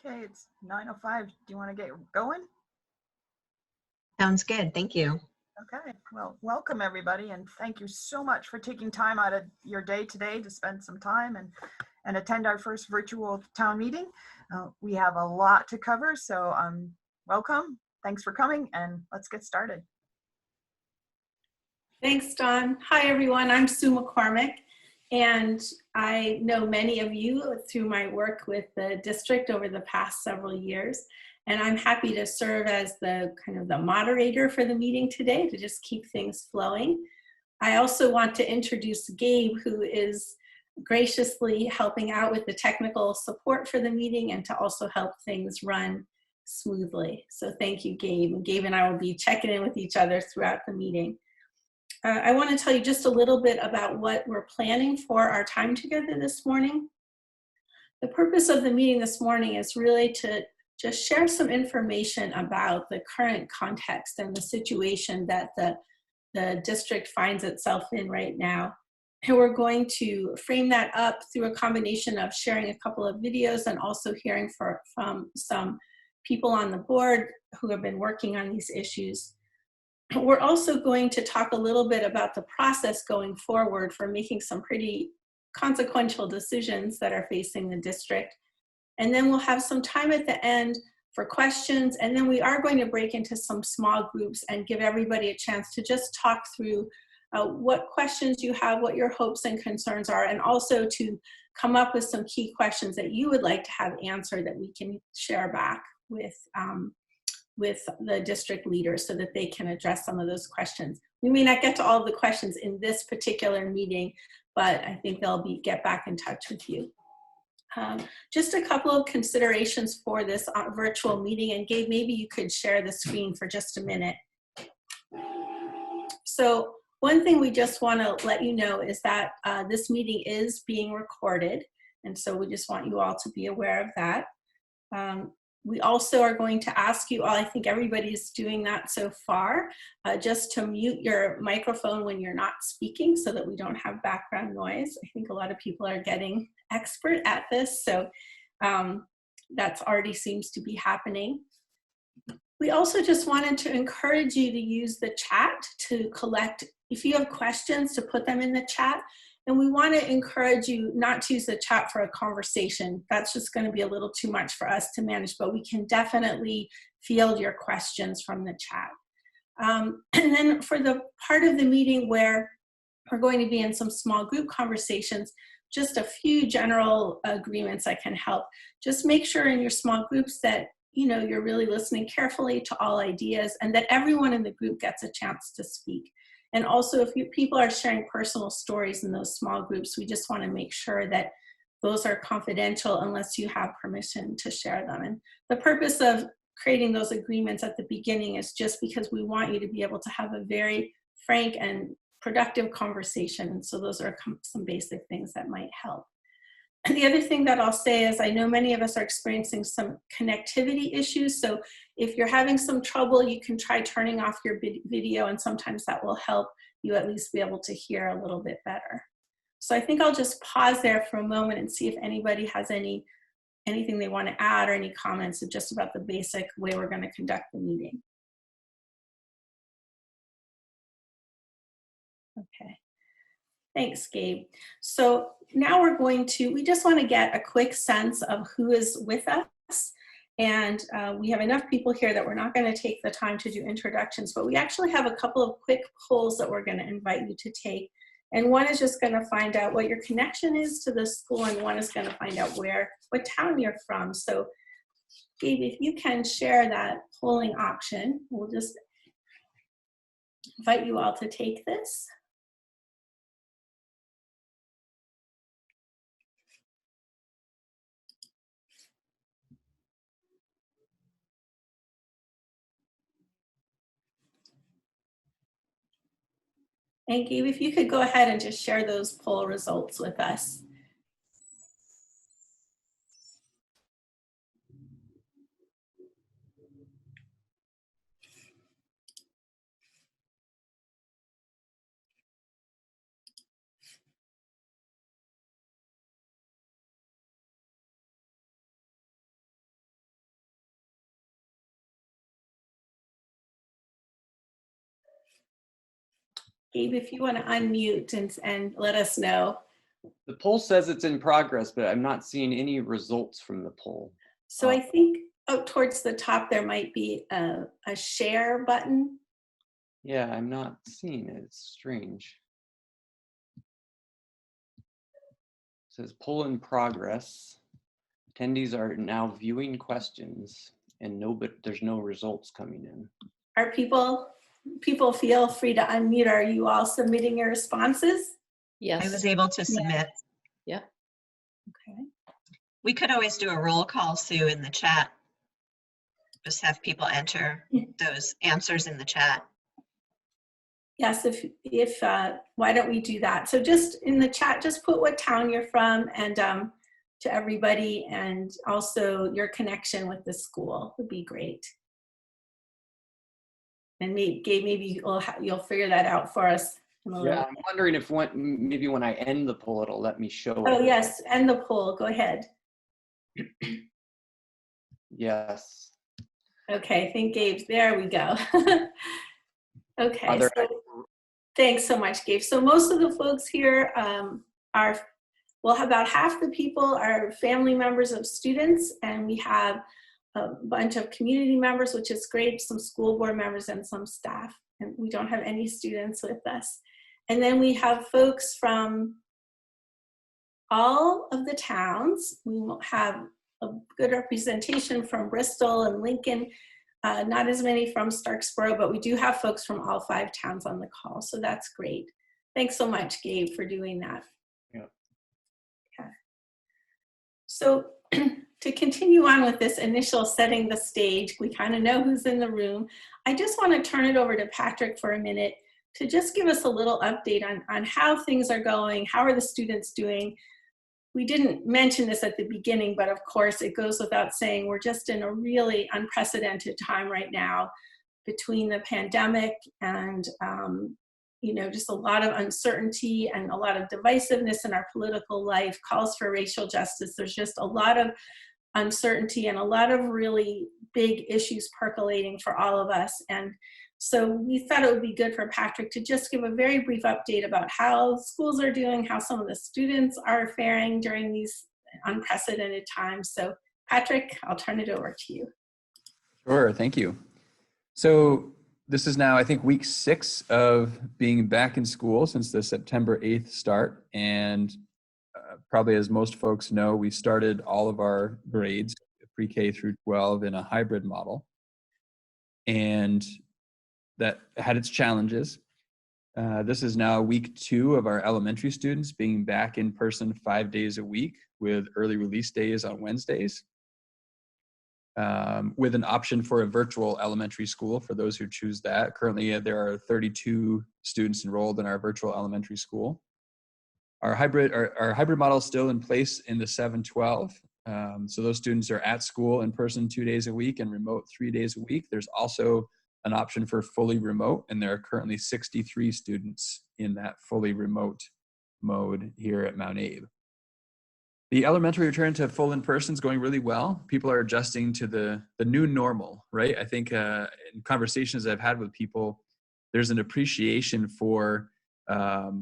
Okay, it's 9:05. Do you want to get going? Sounds good. Thank you. Okay, well, welcome everybody, and thank you so much for taking time out of your day today to spend some time and attend our first virtual town meeting. We have a lot to cover, so welcome. Thanks for coming, and let's get started. Thanks, Dawn. Hi, everyone. I'm Sue McCormick, and I know many of you through my work with the district over the past several years, and I'm happy to serve as the moderator for the meeting today to just keep things flowing. I also want to introduce Gabe, who is graciously helping out with the technical support for the meeting and to also help things run smoothly. So thank you, Gabe. And Gabe and I will be checking in with each other throughout the meeting. I want to tell you just a little bit about what we're planning for our time together this morning. The purpose of the meeting this morning is really to just share some information about the current context and the situation that the district finds itself in right now. And we're going to frame that up through a combination of sharing a couple of videos and also hearing from some people on the board who have been working on these issues. We're also going to talk a little bit about the process going forward for making some pretty consequential decisions that are facing the district. And then we'll have some time at the end for questions. And then we are going to break into some small groups and give everybody a chance to just talk through what questions you have, what your hopes and concerns are, and also to come up with some key questions that you would like to have answered that we can share back with the district leaders so that they can address some of those questions. We may not get to all of the questions in this particular meeting, but I think they'll get back in touch with you. Just a couple of considerations for this virtual meeting, and Gabe, maybe you could share the screen for just a minute. So one thing we just want to let you know is that this meeting is being recorded, and so we just want you all to be aware of that. We also are going to ask you all, I think everybody's doing that so far, just to mute your microphone when you're not speaking so that we don't have background noise. I think a lot of people are getting expert at this, so that's already seems to be happening. We also just wanted to encourage you to use the chat to collect, if you have questions, to put them in the chat. And we want to encourage you not to use the chat for a conversation. That's just going to be a little too much for us to manage, but we can definitely field your questions from the chat. And then for the part of the meeting where we're going to be in some small group conversations, just a few general agreements that can help. Just make sure in your small groups that you're really listening carefully to all ideas and that everyone in the group gets a chance to speak. And also, if people are sharing personal stories in those small groups, we just want to make sure that those are confidential unless you have permission to share them. And the purpose of creating those agreements at the beginning is just because we want you to be able to have a very frank and productive conversation. And so those are some basic things that might help. And the other thing that I'll say is I know many of us are experiencing some connectivity issues. So if you're having some trouble, you can try turning off your video, and sometimes that will help you at least be able to hear a little bit better. So I think I'll just pause there for a moment and see if anybody has anything they want to add or any comments just about the basic way we're going to conduct the meeting. Okay. Thanks, Gabe. So now we just want to get a quick sense of who is with us. And we have enough people here that we're not going to take the time to do introductions, but we actually have a couple of quick polls that we're going to invite you to take. And one is just going to find out what your connection is to the school, and one is going to find out what town you're from. So Gabe, if you can share that polling option, we'll just invite you all to take this. And Gabe, if you could go ahead and just share those poll results with us. Gabe, if you want to unmute and let us know. The poll says it's in progress, but I'm not seeing any results from the poll. So I think towards the top, there might be a share button. Yeah, I'm not seeing it. It's strange. It says poll in progress. Attendees are now viewing questions and there's no results coming in. Are people feel free to unmute. Are you all submitting your responses? I was Yes. able to submit. Yeah. Okay. We could always do a roll call, Sue, in the chat. Just have people enter those answers in the chat. Yes, if why don't we do that? So just in the chat, just put what town you're from and to everybody, and also your connection with the school would be great. And Gabe, maybe you'll figure that out for us. Yeah, I'm wondering if maybe when I end the poll, it'll let me show it. Oh yes, end the poll. Go ahead. Yes. Okay, I think Gabe's there. We go. Okay, There, so thanks so much, Gabe. So most of the folks here well, about half the people are family members of students, and we have a bunch of community members, which is great, some school board members and some staff, and we don't have any students with us. And then we have folks from all of the towns. We will have a good representation from Bristol and Lincoln, not as many from Starksboro, but we do have folks from all 5 towns on the call, so that's great. Thanks so much, Gabe, for doing that. Yeah. Okay. So to continue on with this initial setting the stage, we kind of know who's in the room. I just want to turn it over to Patrick for a minute to just give us a little update on how things are going, how are the students doing. We didn't mention this at the beginning, but of course it goes without saying, we're just in a really unprecedented time right now between the pandemic and just a lot of uncertainty and a lot of divisiveness in our political life, calls for racial justice. There's just a lot of uncertainty and a lot of really big issues percolating for all of us. And so we thought it would be good for Patrick to just give a very brief update about how schools are doing, how some of the students are faring during these unprecedented times. So Patrick, I'll turn it over to you. Sure, thank you. So this is now, I think, week 6 of being back in school since the September 8th start. And probably as most folks know, we started all of our grades, pre-K through 12, in a hybrid model. And that had its challenges. This is now week 2 of our elementary students being back in person 5 days a week with early release days on Wednesdays, with an option for a virtual elementary school for those who choose that. Currently, there are 32 students enrolled in our virtual elementary school. Our hybrid model is still in place in the 7-12. So those students are at school in person 2 days a week and remote 3 days a week. There's also an option for fully remote, and there are currently 63 students in that fully remote mode here at Mount Abe. The elementary return to full in-person is going really well. People are adjusting to the new normal, right? I think in conversations I've had with people, there's an appreciation for how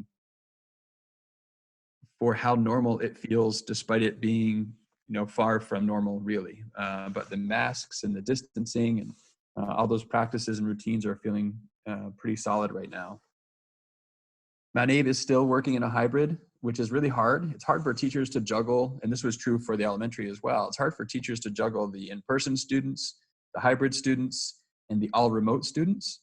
normal it feels, despite it being far from normal, really. But the masks and the distancing and all those practices and routines are feeling pretty solid right now. Mount Abe is still working in a hybrid, which is really hard. It's hard for teachers to juggle, and this was true for the elementary as well. It's hard for teachers to juggle the in-person students, the hybrid students, and the all-remote students.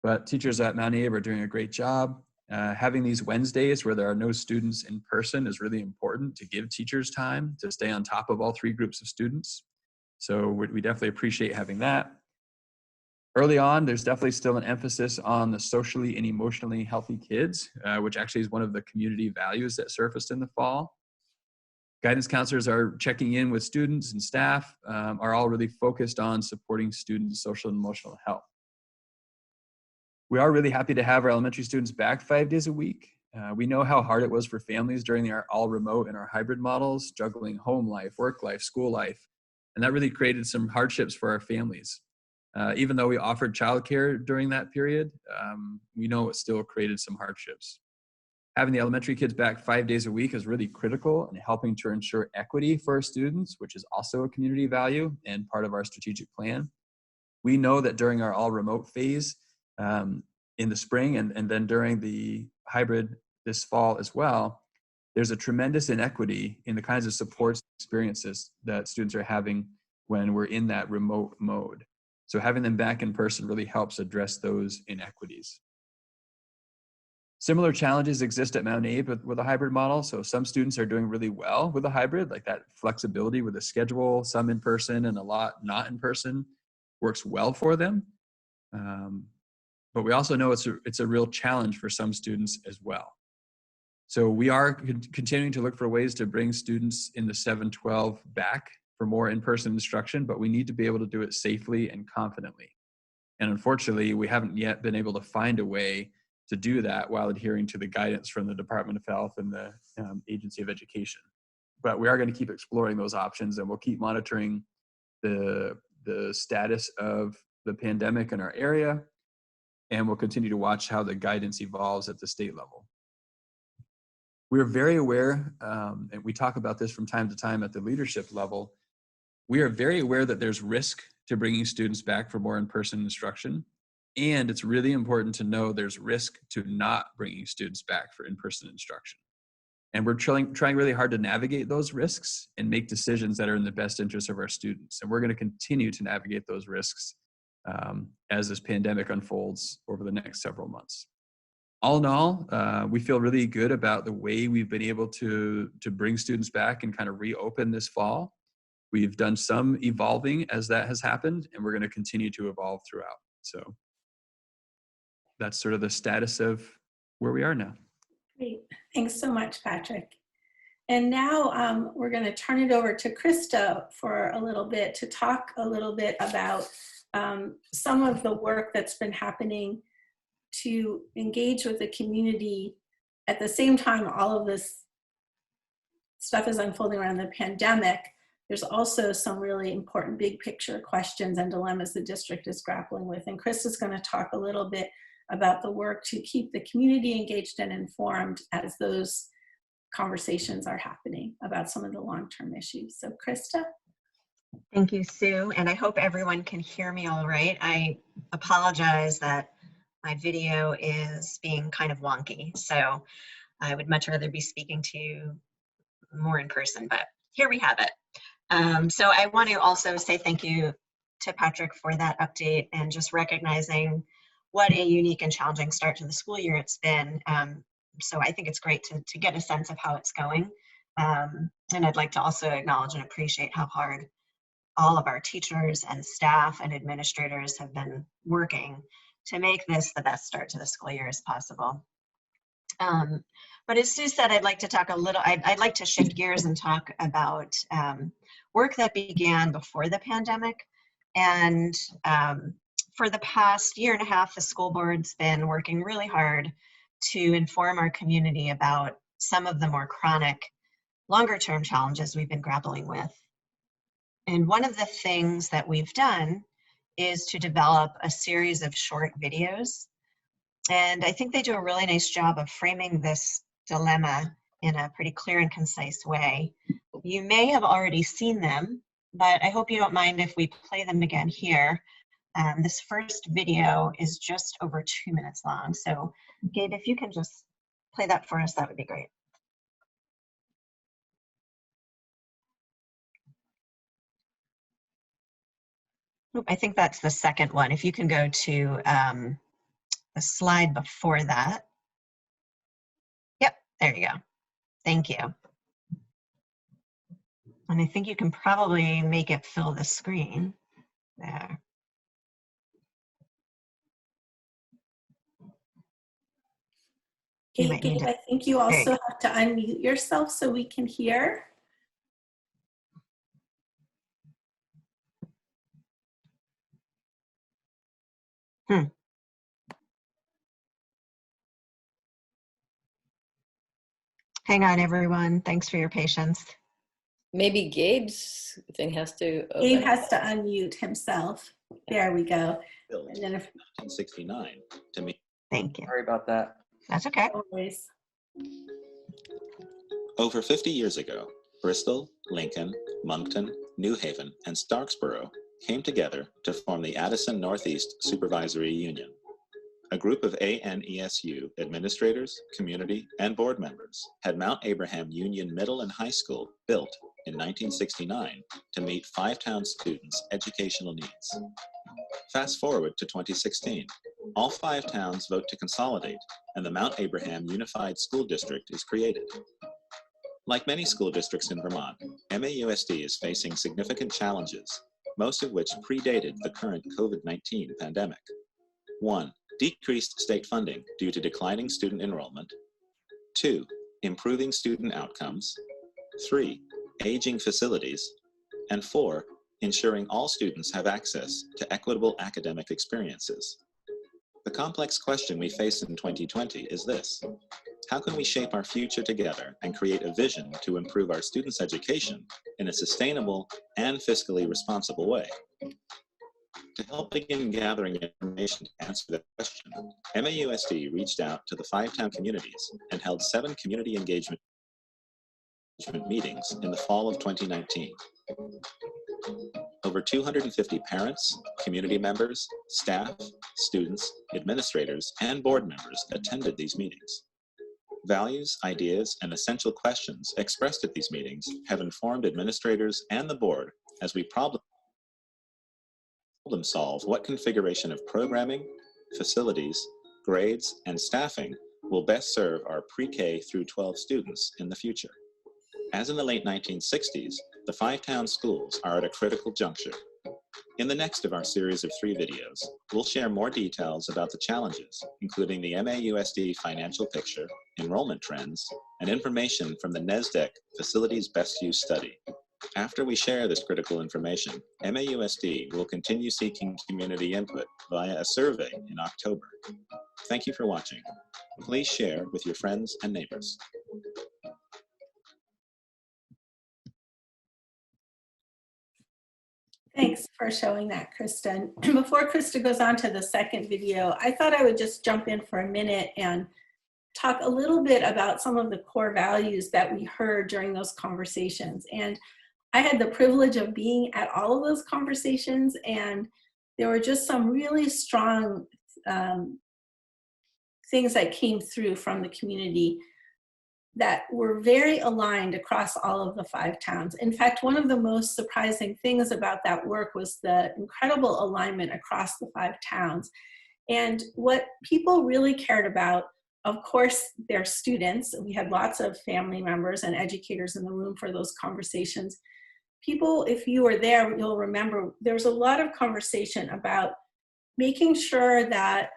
But teachers at Mount Abe are doing a great job. Having these Wednesdays where there are no students in person is really important to give teachers time to stay on top of all 3 groups of students. So we definitely appreciate having that. Early on, there's definitely still an emphasis on the socially and emotionally healthy kids, which actually is one of the community values that surfaced in the fall. Guidance counselors are checking in with students, and staff are all really focused on supporting students' social and emotional health. We are really happy to have our elementary students back 5 days a week. We know how hard it was for families during our all remote and our hybrid models, juggling home life, work life, school life, and that really created some hardships for our families. Even though we offered childcare during that period, we know it still created some hardships. Having the elementary kids back 5 days a week is really critical in helping to ensure equity for our students, which is also a community value and part of our strategic plan. We know that during our all remote phase in the spring and then during the hybrid this fall as well, there's a tremendous inequity in the kinds of supports and experiences that students are having when we're in that remote mode. So having them back in person really helps address those inequities. Similar challenges exist at Mount Abe with a hybrid model. So some students are doing really well with a hybrid, like that flexibility with a schedule, some in person and a lot not in person works well for them. But we also know it's a real challenge for some students as well. So we are continuing to look for ways to bring students in the 7-12 back for more in-person instruction, but we need to be able to do it safely and confidently. And unfortunately, we haven't yet been able to find a way to do that while adhering to the guidance from the Department of Health and the Agency of Education. But we are going to keep exploring those options, and we'll keep monitoring the status of the pandemic in our area, and we'll continue to watch how the guidance evolves at the state level. We're very aware, and we talk about this from time to time at the leadership level, we are very aware that there's risk to bringing students back for more in-person instruction. And it's really important to know there's risk to not bringing students back for in-person instruction. And we're trying really hard to navigate those risks and make decisions that are in the best interest of our students. And we're going to continue to navigate those risks as this pandemic unfolds over the next several months. All in all, we feel really good about the way we've been able to bring students back and kind of reopen this fall. We've done some evolving as that has happened, and we're going to continue to evolve throughout. So that's sort of the status of where we are now. Great. Thanks so much, Patrick. And now we're going to turn it over to Krista for a little bit to talk a little bit about some of the work that's been happening to engage with the community at the same time all of this stuff is unfolding around the pandemic. There's also some really important big picture questions and dilemmas the district is grappling with. And Chris is going to talk a little bit about the work to keep the community engaged and informed as those conversations are happening about some of the long-term issues. So Krista? Thank you, Sue. And I hope everyone can hear me all right. I apologize that my video is being kind of wonky. So I would much rather be speaking to you more in person, but here we have it. So I want to also say thank you to Patrick for that update and just recognizing what a unique and challenging start to the school year it's been. So I think it's great to get a sense of how it's going. And I'd like to also acknowledge and appreciate how hard all of our teachers and staff and administrators have been working to make this the best start to the school year as possible. But as Sue said, I'd like to talk a little, I'd like to shift gears and talk about work that began before the pandemic. And for the past year and a half, the school board's been working really hard to inform our community about some of the more chronic, longer-term challenges we've been grappling with. And one of the things that we've done is to develop a series of short videos. And I think they do a really nice job of framing this dilemma in a pretty clear and concise way. You may have already seen them, but I hope you don't mind if we play them again here. This first video is just over 2 minutes long. So Gabe, if you can just play that for us, that would be great. Oop, I think that's the second one. If you can go to the slide before that. Yep, there you go. Thank you. And I think you can probably make it fill the screen there. Okay, Gabe, I think you also have to unmute yourself so we can hear. Hang on, everyone. Thanks for your patience. Maybe Gabe's thing has to open. Gabe has to unmute himself. There we go. built And in then if 1969 to meet. Thank you. Sorry about that. That's okay. always. Over 50 years ago, Bristol, Lincoln, Moncton, New Haven, and Starksboro came together to form the Addison Northeast Supervisory Union. A group of ANESU administrators, community, and board members had Mount Abraham Union Middle and High School built in 1969 to meet five-town students' educational needs. Fast forward to 2016. All five towns vote to consolidate, and the Mount Abraham Unified School District is created. Like many school districts in Vermont, MAUSD is facing significant challenges, most of which predated the current COVID-19 pandemic. 1. Decreased state funding due to declining student enrollment. 2. Improving student outcomes. 3. Aging facilities. And 4. Ensuring all students have access to equitable academic experiences. The complex question we face in 2020 is this: how can we shape our future together and create a vision to improve our students' education in a sustainable and fiscally responsible way? To help begin gathering information to answer that question, MAUSD reached out to the five-town communities and held 7 community engagement meetings in the fall of 2019. Over 250 parents, community members, staff, students, administrators, and board members attended these meetings. Values, ideas, and essential questions expressed at these meetings have informed administrators and the board as we problem solve what configuration of programming, facilities, grades, and staffing will best serve our pre-K through 12 students in the future. As in the late 1960s, the five-town schools are at a critical juncture. In the next of our series of 3 videos, we'll share more details about the challenges, including the MAUSD financial picture, enrollment trends, and information from the NESDEC Facilities Best Use Study. After we share this critical information, MAUSD will continue seeking community input via a survey in October. Thank you for watching. Please share with your friends and neighbors. Thanks for showing that, Krista. And before Krista goes on to the second video, I thought I would just jump in for a minute and talk a little bit about some of the core values that we heard during those conversations. And I had the privilege of being at all of those conversations, and there were just some really strong things that came through from the community that were very aligned across all of the 5 towns. In fact, one of the most surprising things about that work was the incredible alignment across the 5 towns. And what people really cared about, of course, their students. We had lots of family members and educators in the room for those conversations. People, if you were there, you'll remember there was a lot of conversation about making sure that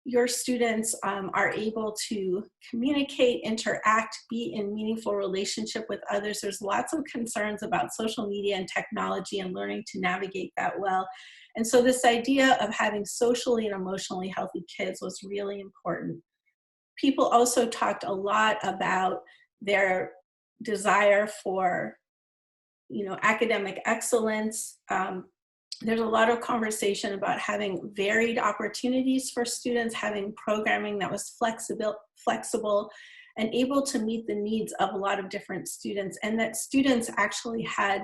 your students are able to communicate, interact, be in meaningful relationship with others. There's lots of concerns about social media and technology and learning to navigate that well. And so this idea of having socially and emotionally healthy kids was really important. People also talked a lot about their desire for, academic excellence. There's a lot of conversation about having varied opportunities for students, having programming that was flexible and able to meet the needs of a lot of different students, and that students actually had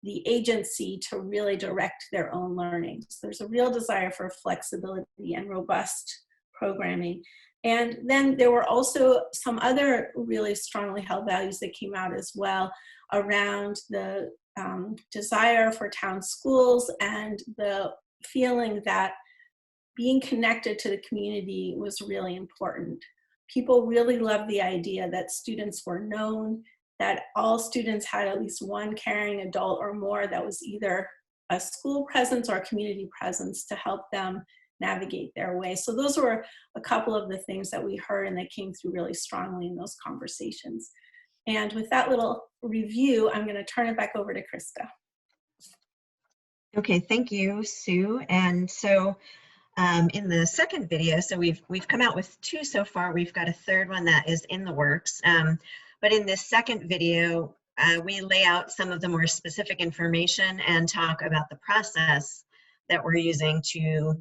the agency to really direct their own learning. So there's a real desire for flexibility and robust programming. And then there were also some other really strongly held values that came out as well around the desire for town schools and the feeling that being connected to the community was really important. People really loved the idea that students were known, that all students had at least one caring adult or more that was either a school presence or a community presence to help them navigate their way. So those were a couple of the things that we heard and that came through really strongly in those conversations. And with that little review, I'm going to turn it back over to Krista. Okay, thank you, Sue. And so in the second video, so we've come out with 2 so far. We've got a third one that is in the works. But in this second video, we lay out some of the more specific information and talk about the process that we're using to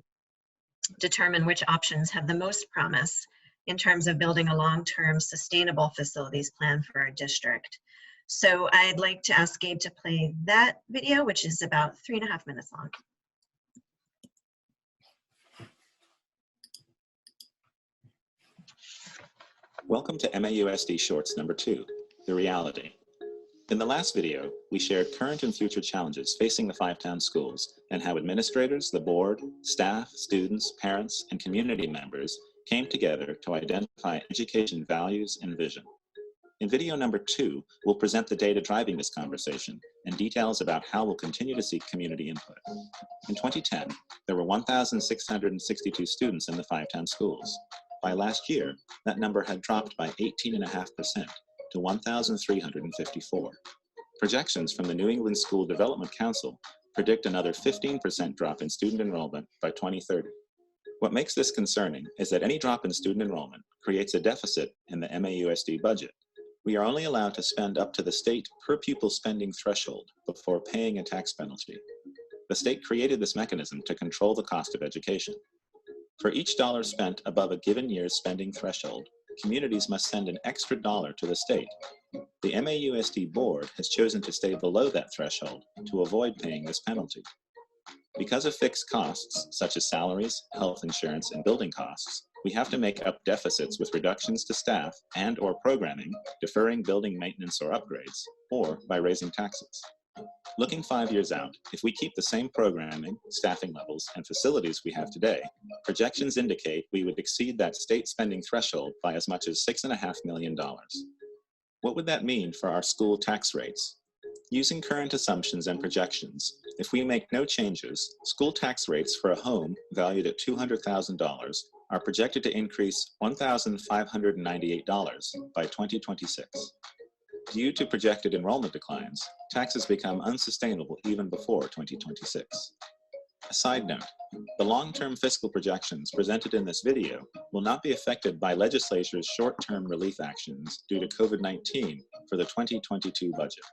determine which options have the most promise in terms of building a long-term sustainable facilities plan for our district. So I'd like to ask Gabe to play that video, which is about 3.5 minutes long. Welcome to MAUSD Shorts number 2, The Reality. In the last video, we shared current and future challenges facing the 5-town schools and how administrators, the board, staff, students, parents, and community members came together to identify education values and vision. In video number 2, we'll present the data driving this conversation and details about how we'll continue to seek community input. In 2010, there were 1,662 students in the 5-town schools. By last year, that number had dropped by 18.5% to 1,354. Projections from the New England School Development Council predict another 15% drop in student enrollment by 2030. What makes this concerning is that any drop in student enrollment creates a deficit in the MAUSD budget. We are only allowed to spend up to the state per pupil spending threshold before paying a tax penalty. The state created this mechanism to control the cost of education. For each dollar spent above a given year's spending threshold, communities must send an extra dollar to the state. The MAUSD board has chosen to stay below that threshold to avoid paying this penalty. Because of fixed costs, such as salaries, health insurance, and building costs, we have to make up deficits with reductions to staff and/or programming, deferring building maintenance or upgrades, or by raising taxes. Looking 5 years out, if we keep the same programming, staffing levels, and facilities we have today, projections indicate we would exceed that state spending threshold by as much as $6.5 million. What would that mean for our school tax rates? Using current assumptions and projections, if we make no changes, school tax rates for a home valued at $200,000 are projected to increase $1,598 by 2026. Due to projected enrollment declines, taxes become unsustainable even before 2026. A side note, the long-term fiscal projections presented in this video will not be affected by legislature's short-term relief actions due to COVID-19 for the 2022 budget.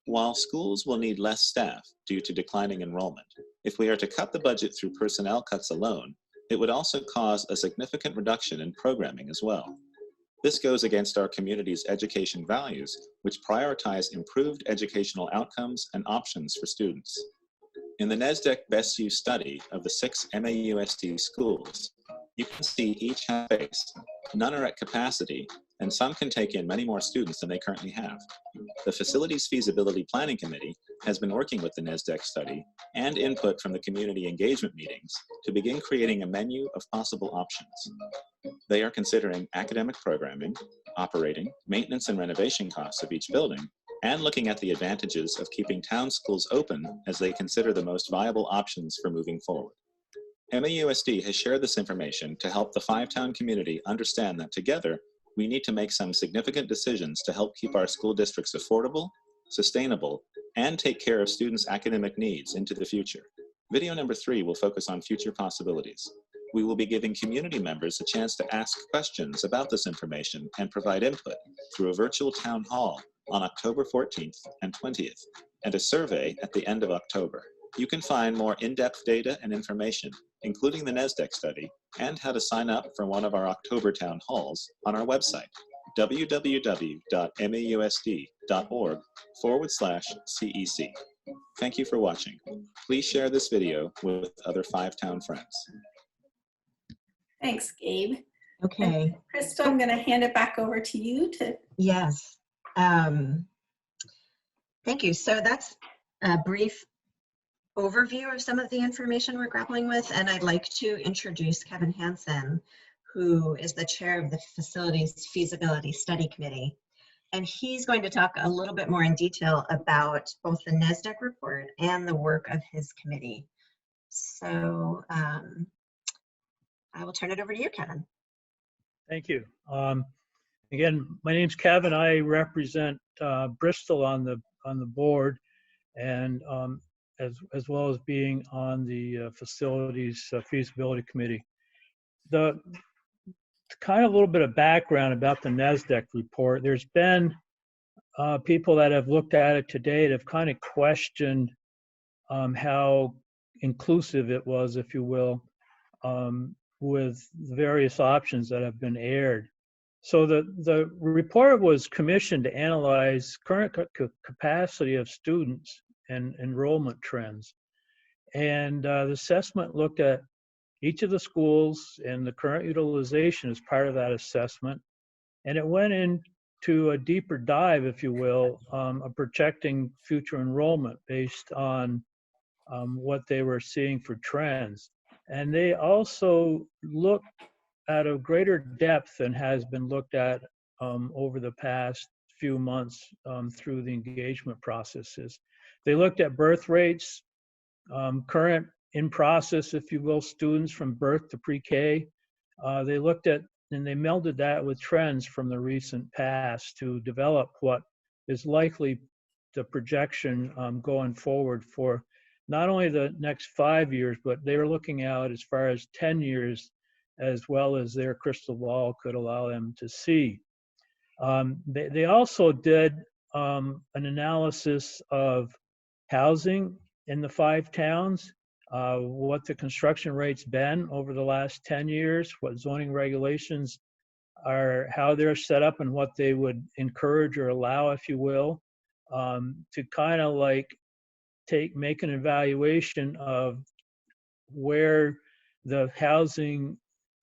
While schools will need less staff due to declining enrollment, if we are to cut the budget through personnel cuts alone, it would also cause a significant reduction in programming as well. This goes against our community's education values, which prioritize improved educational outcomes and options for students. In the NESDEC Best Use study of the 6 MAUSD schools, you can see each have space. None are at capacity, and some can take in many more students than they currently have. The Facilities Feasibility Planning Committee has been working with the NESDEC study and input from the community engagement meetings to begin creating a menu of possible options. They are considering academic programming, operating, maintenance and renovation costs of each building, and looking at the advantages of keeping town schools open as they consider the most viable options for moving forward. MAUSD has shared this information to help the 5-town community understand that together, we need to make some significant decisions to help keep our school districts affordable, sustainable, and take care of students' academic needs into the future. Video number 3 will focus on future possibilities. We will be giving community members a chance to ask questions about this information and provide input through a virtual town hall on October 14th and 20th, and a survey at the end of October. You can find more in-depth data and information, including the NESDEC study, and how to sign up for one of our October town halls on our website, www.mausd.org/CEC. Thank you for watching. Please share this video with other 5-town friends. Thanks, Gabe. Okay. And Krista, I'm going to hand it back over to you to. Yes. Thank you. So that's a brief overview of some of the information we're grappling with, and I'd like to introduce Kevin Hansen, who is the chair of the Facilities Feasibility Study Committee. And he's going to talk a little bit more in detail about both the NESDEC report and the work of his committee. So I will turn it over to you, Kevin. Thank you. Again, my name's Kevin. I represent Bristol on the board, and as well as being on the Facilities Feasibility Committee. The kind of a little bit of background about the NESDEC report. There's been people that have looked at it today that have kind of questioned how inclusive it was, if you will, with the various options that have been aired. So the report was commissioned to analyze current capacity of students and enrollment trends. And the assessment looked at each of the schools and the current utilization as part of that assessment. And it went into a deeper dive, if you will, of projecting future enrollment based on what they were seeing for trends. And they also looked at a greater depth than has been looked at over the past few months through the engagement processes. They looked at birth rates, current in process, if you will, students from birth to pre-K. They looked at, and they melded that with trends from the recent past to develop what is likely the projection going forward for not only the next 5 years, but they were looking out as far as 10 years, as well as their crystal ball could allow them to see. They also did an analysis of housing in the 5 towns, what the construction rate's been over the last 10 years, what zoning regulations are, how they're set up, and what they would encourage or allow, if you will, to kind of like make an evaluation of where the housing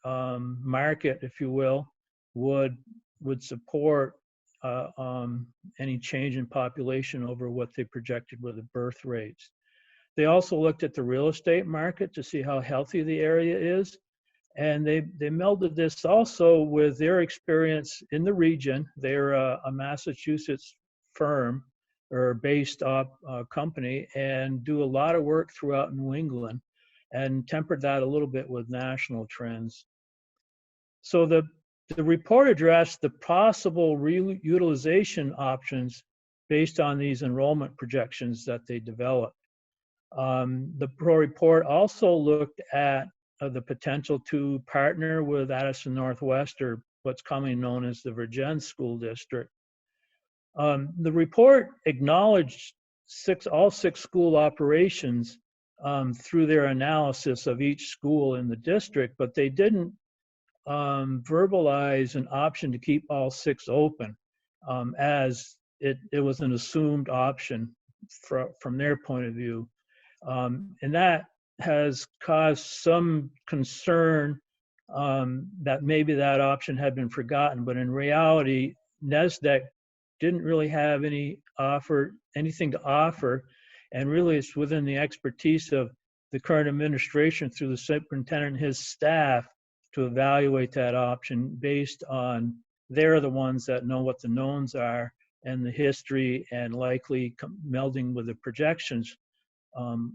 market, if you will, would support any change in population over what they projected with the birth rates. They also looked at the real estate market to see how healthy the area is. And they melded this also with their experience in the region. They're a Massachusetts firm or based company and do a lot of work throughout New England, and tempered that a little bit with national trends. So the report addressed the possible reutilization options based on these enrollment projections that they developed. The report also looked at the potential to partner with Addison Northwest, or what's commonly known as the Virgin School District. The report acknowledged all six school operations through their analysis of each school in the district, but they didn't verbalize an option to keep all 6 open, as it was an assumed option from their point of view. And that has caused some concern that maybe that option had been forgotten, but in reality, NESDEC didn't really have anything to offer, and really it's within the expertise of the current administration through the superintendent and his staff to evaluate that option based on they're the ones that know what the knowns are and the history, and likely melding with the projections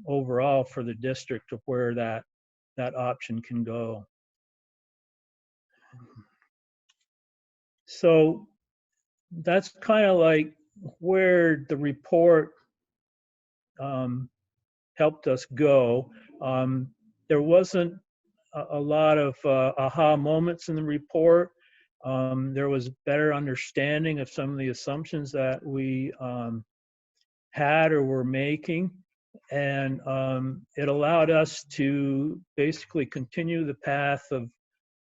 overall for the district of where that option can go. So that's kind of like where the report helped us go. There wasn't a lot of aha moments in the report. There was better understanding of some of the assumptions that we had or were making. And it allowed us to basically continue the path of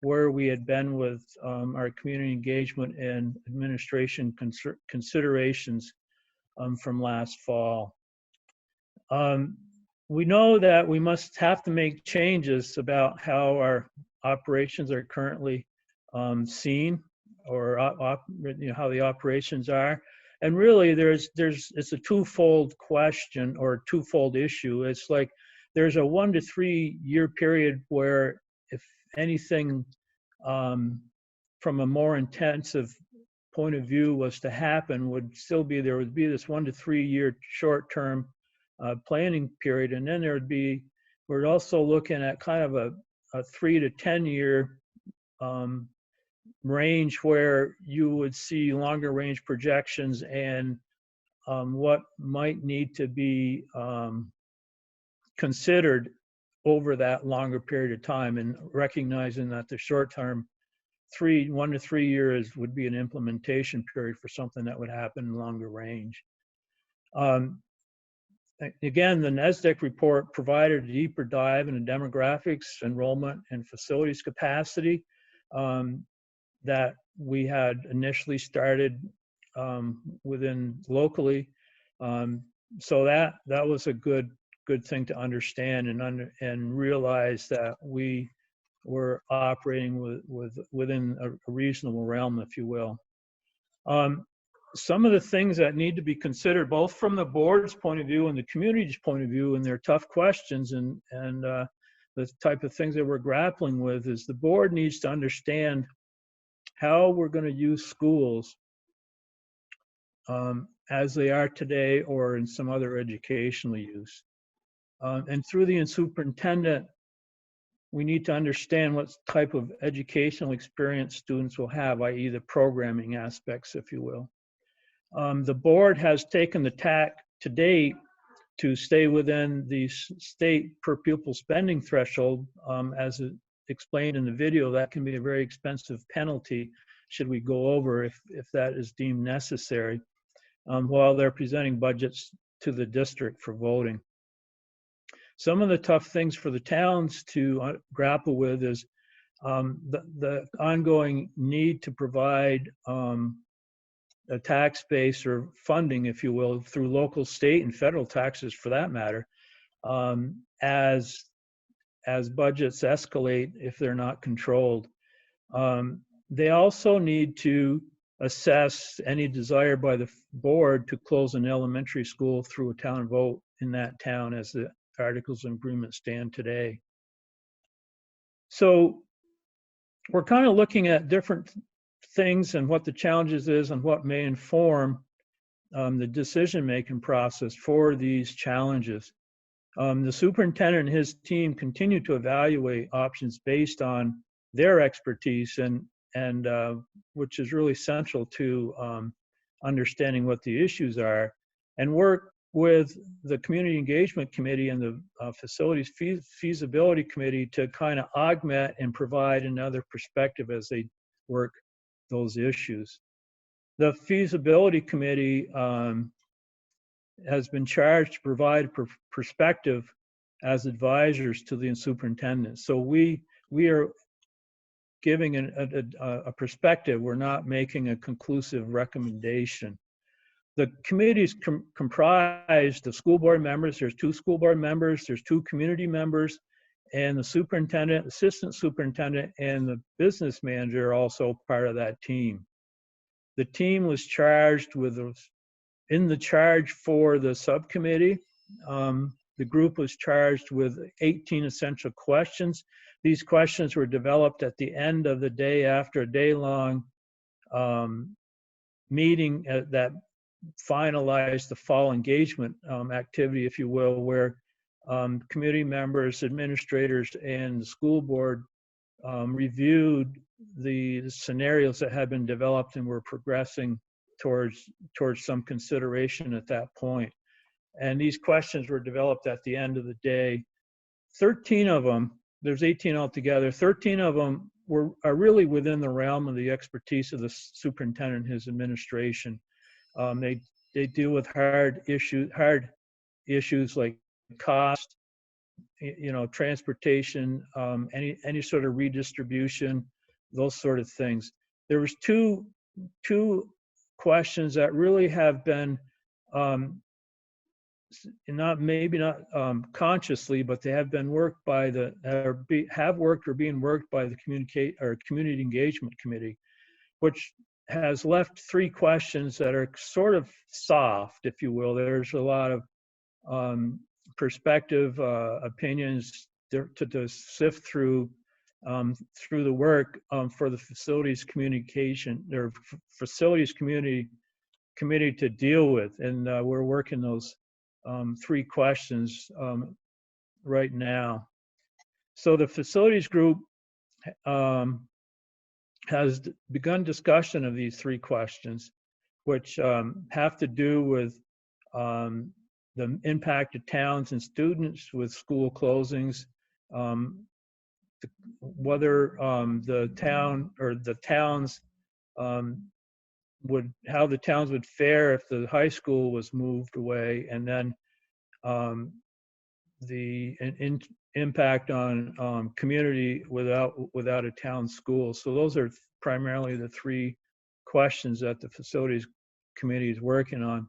where we had been with our community engagement and administration considerations from last fall. We know that we have to make changes about how our operations are currently seen, or how the operations are. And really, it's a twofold question or twofold issue. It's like there's a 1 to 3 year period where, if anything, from a more intensive point of view was to happen, there would be this 1 to 3 year short-term planning period, and then we're also looking at kind of a 3 to 10 year range where you would see longer range projections and what might need to be considered over that longer period of time, and recognizing that the short term 1 to 3 years would be an implementation period for something that would happen in longer range. Again, the NESDEC report provided a deeper dive into demographics, enrollment, and facilities capacity that we had initially started within locally. So that was a good thing to understand and realize that we were operating within a reasonable realm, if you will. Some of the things that need to be considered, both from the board's point of view and the community's point of view, and their tough questions and the type of things that we're grappling with, is the board needs to understand how we're going to use schools as they are today or in some other educational use. And through the superintendent, we need to understand what type of educational experience students will have, i.e. the programming aspects, if you will. The board has taken the tack to date to stay within the state per pupil spending threshold. As explained in the video, that can be a very expensive penalty should we go over if that is deemed necessary, while they're presenting budgets to the district for voting. Some of the tough things for the towns to grapple with is the ongoing need to provide a tax base or funding, if you will, through local, state, and federal taxes for that matter, as budgets escalate if they're not controlled. They also need to assess any desire by the board to close an elementary school through a town vote in that town as the Articles of Agreement stand today. So we're kind of looking at different things and what the challenges is and what may inform the decision-making process for these challenges. The superintendent and his team continue to evaluate options based on their expertise and which is really central to understanding what the issues are, and work with the Community Engagement Committee and the Facilities Feasibility Committee to kind of augment and provide another perspective as they work those issues. The Feasibility Committee has been charged to provide perspective as advisors to the superintendent. So we are giving a perspective. We're not making a conclusive recommendation. The committees comprised of school board members. There's 2 school board members, there's 2 community members, and the superintendent, assistant superintendent, and the business manager are also part of that team. The team was charged with, in the charge for the subcommittee, the group was charged with 18 essential questions. These questions were developed at the end of the day after a day-long meeting that finalized the fall engagement activity, if you will, where committee members, administrators, and the school board reviewed the scenarios that had been developed and were progressing towards some consideration at that point. And these questions were developed at the end of the day. 13 of them, there's 18 altogether, 13 of them are really within the realm of the expertise of the superintendent and his administration. They deal with hard issues like cost, transportation, any sort of redistribution, those sort of things. There was two questions that really have been maybe not consciously, but they have been worked by have worked or being worked by the Community Engagement Committee, which has left 3 questions that are sort of soft, if you will. There's a lot of perspective, opinions to sift through the work for the facilities communication or facilities community committee to deal with, and we're working those 3 questions right now. So the facilities group has begun discussion of these 3 questions, which have to do with the impact of towns and students with school closings, whether the town or the towns how the towns would fare if the high school was moved away, and then the impact on community without a town school. So those are primarily the three questions that the facilities committee is working on.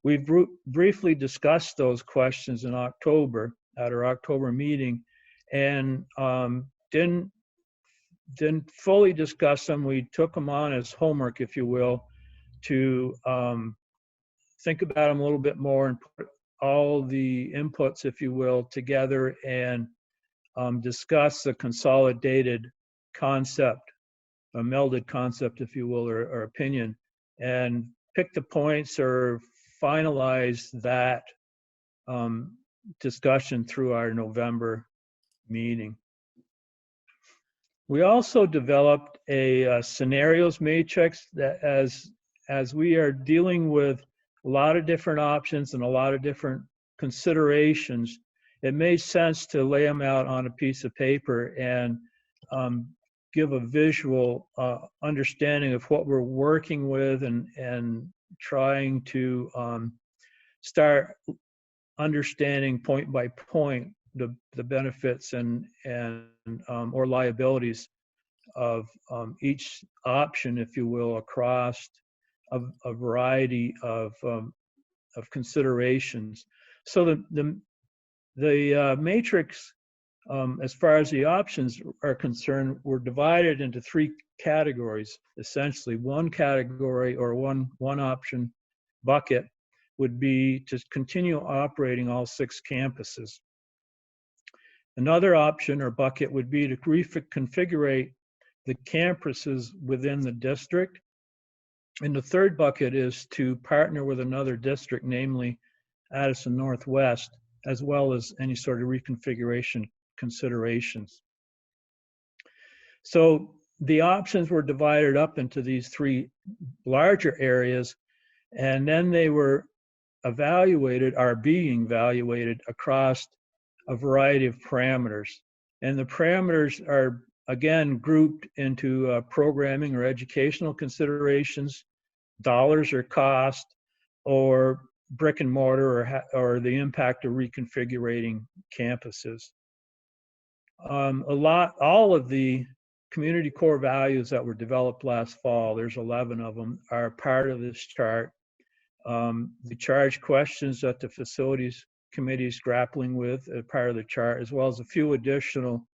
We briefly discussed those questions in October at our October meeting, and didn't fully discuss them. We took them on as homework, if you will, to think about them a little bit more and put all the inputs, if you will, together and discuss a consolidated concept, a melded concept, if you will, or opinion, and pick the points or finalize that discussion through our November meeting. We also developed a scenarios matrix that as we are dealing with a lot of different options and a lot of different considerations, it made sense to lay them out on a piece of paper and give a visual understanding of what we're working with and trying to start understanding point by point the benefits and or liabilities of each option, if you will, across a variety of considerations. So the matrix, as far as the options are concerned, were divided into three categories. Essentially, one category or one option bucket would be to continue operating all 6 campuses. Another option or bucket would be to reconfigure the campuses within the district. And the third bucket is to partner with another district, namely Addison Northwest, as well as any sort of reconfiguration considerations. So the options were divided up into these 3 larger areas, and then they were are being evaluated across a variety of parameters. And the parameters are, again, grouped into programming or educational considerations, dollars or cost, or brick and mortar, or the impact of reconfiguring campuses. All of the community core values that were developed last fall, there's 11 of them, are part of this chart. The charge questions that the facilities committee is grappling with are part of the chart, as well as a few additional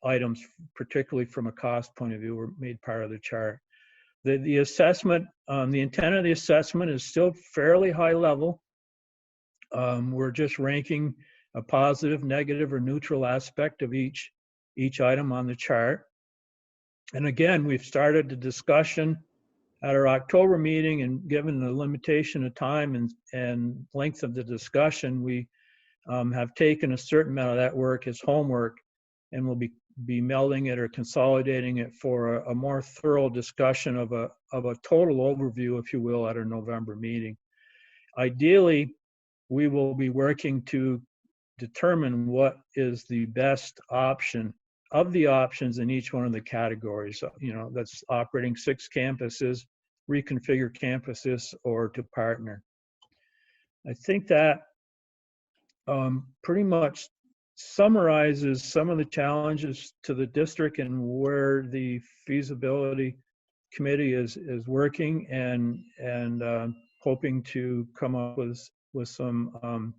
items, particularly from a cost point of view, were made part of the chart. The assessment, the intent of the assessment is still fairly high level. We're just ranking a positive, negative, or neutral aspect of each item on the chart. And again, we've started the discussion at our October meeting, and given the limitation of time and length of the discussion, we have taken a certain amount of that work as homework, and we'll be melding it or consolidating it for a more thorough discussion of a total overview, if you will, at our November meeting. Ideally, we will be working to determine what is the best option of the options in each one of the categories. You know, that's operating 6 campuses, reconfigure campuses, or to partner. I think that pretty much summarizes some of the challenges to the district and where the feasibility committee is working and hoping to come up with some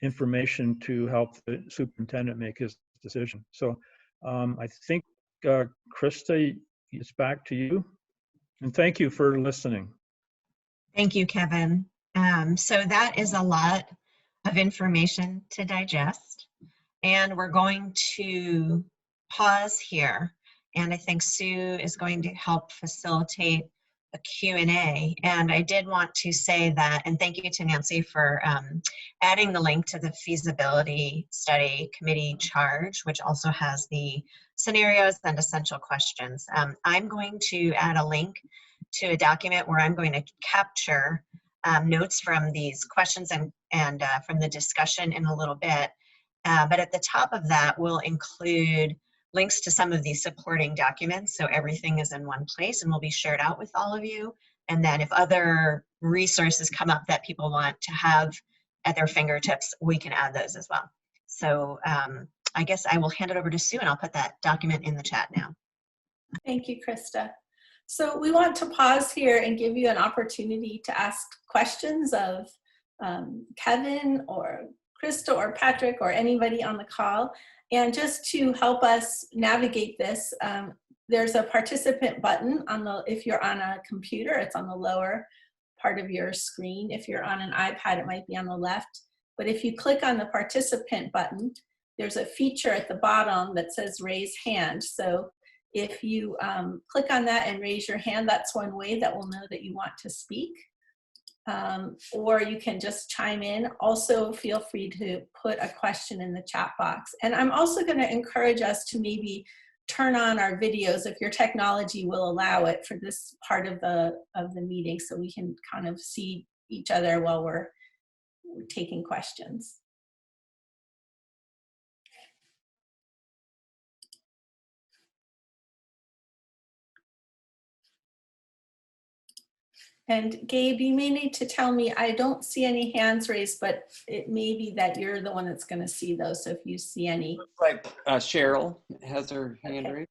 information to help the superintendent make his decision. So I think, Krista, it's back to you. And thank you for listening. Thank you, Kevin. So that is a lot of information to digest. And we're going to pause here. And I think Sue is going to help facilitate a Q&A. And I did want to say that, and thank you to Nancy for adding the link to the feasibility study committee charge, which also has the scenarios and essential questions. I'm going to add a link to a document where I'm going to capture notes from these questions and from the discussion in a little bit. But at the top of that, we'll include links to some of these supporting documents, so everything is in one place and will be shared out with all of you. And then if other resources come up that people want to have at their fingertips, we can add those as well. So I guess I will hand it over to Sue, and I'll put that document in the chat now. Thank you, Krista. So we want to pause here and give you an opportunity to ask questions of Kevin or Krista or Patrick or anybody on the call. And just to help us navigate this, there's a participant button on the, if you're on a computer, it's on the lower part of your screen. If you're on an iPad, it might be on the left. But if you click on the participant button, there's a feature at the bottom that says raise hand. So if you click on that and raise your hand, that's one way that we'll know that you want to speak. Or you can just chime in. Also, feel free to put a question in the chat box. And I'm also going to encourage us to maybe turn on our videos if your technology will allow it for this part of the meeting, so we can kind of see each other while we're taking questions. And Gabe, you may need to tell me, I don't see any hands raised, but it may be that you're the one that's going to see those. So if you see any. Looks like Cheryl has her hand raised.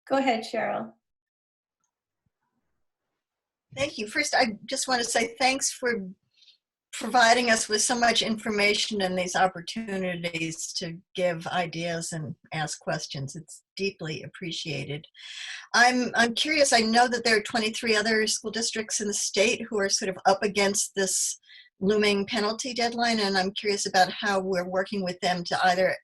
Go ahead, Cheryl. Thank you. First, I just want to say thanks for providing us with so much information and these opportunities to give ideas and ask questions. It's deeply appreciated. I'm curious, I know that there are 23 other school districts in the state who are sort of up against this looming penalty deadline, and I'm curious about how we're working with them to either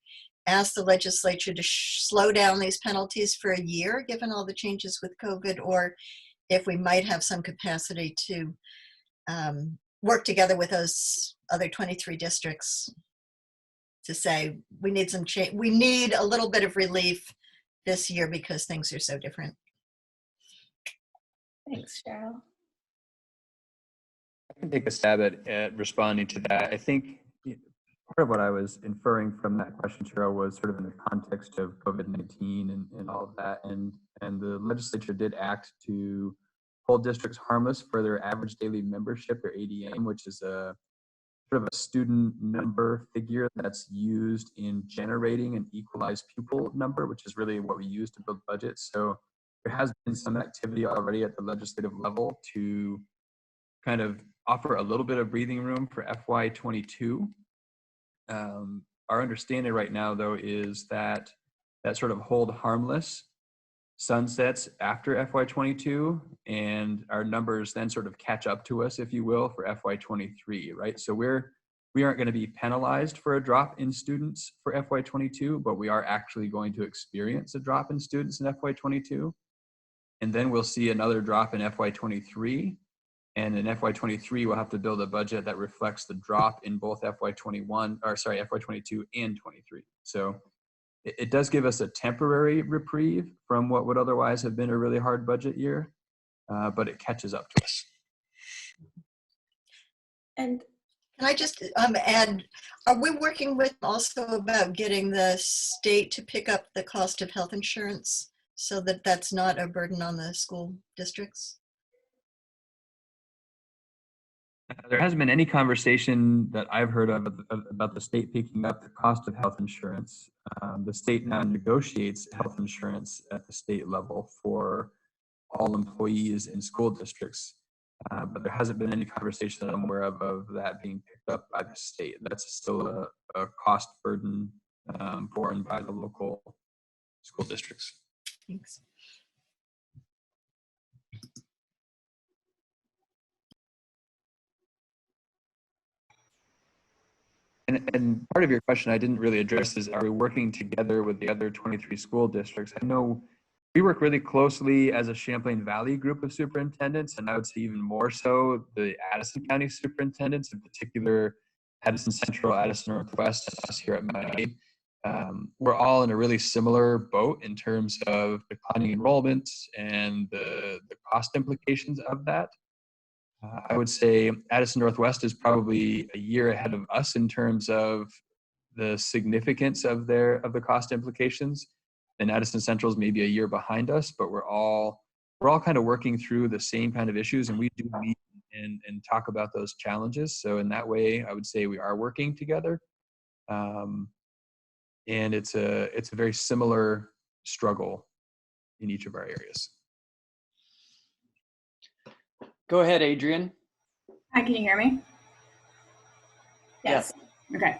ask the legislature to slow down these penalties for a year, given all the changes with COVID, or if we might have some capacity to work together with those other 23 districts to say we need some change. We need a little bit of relief this year because things are so different. Thanks, Cheryl. I can take a stab at responding to that. I think part of what I was inferring from that question, Cheryl, was sort of in the context of COVID-19 and all of that. And the legislature did act to hold districts harmless for their average daily membership, or ADM, which is a sort of a student number figure that's used in generating an equalized pupil number, which is really what we use to build budgets. So there has been some activity already at the legislative level to kind of offer a little bit of breathing room for FY22. Our understanding right now, though, is that that sort of hold harmless sunsets after FY22, and our numbers then sort of catch up to us, if you will, for FY23, right? So we aren't going to be penalized for a drop in students for FY22, but we are actually going to experience a drop in students in FY22. And then we'll see another drop in FY23. And in FY23, we'll have to build a budget that reflects the drop in both FY22 and 23. So it does give us a temporary reprieve from what would otherwise have been a really hard budget year, but it catches up to us. And can I just add, are we working with also about getting the state to pick up the cost of health insurance so that that's not a burden on the school districts? There hasn't been any conversation that I've heard of about the state picking up the cost of health insurance. The state now negotiates health insurance at the state level for all employees in school districts, but there hasn't been any conversation that I'm aware of that being picked up by the state. That's still a cost burden borne by the local school districts. Thanks. And part of your question I didn't really address is, are we working together with the other 23 school districts? I know we work really closely as a Champlain Valley group of superintendents, and I would say even more so the Addison County superintendents, in particular Addison Central, Addison Northwest, and us here at Miami. We're all in a really similar boat in terms of declining enrollments and the cost implications of that. I would say Addison Northwest is probably a year ahead of us in terms of the significance of the cost implications, and Addison Central is maybe a year behind us. But we're all kind of working through the same kind of issues, and we do meet and talk about those challenges. So in that way, I would say we are working together. And it's a very similar struggle in each of our areas. Go ahead, Adrian. Hi, can you hear me? Yes. Okay.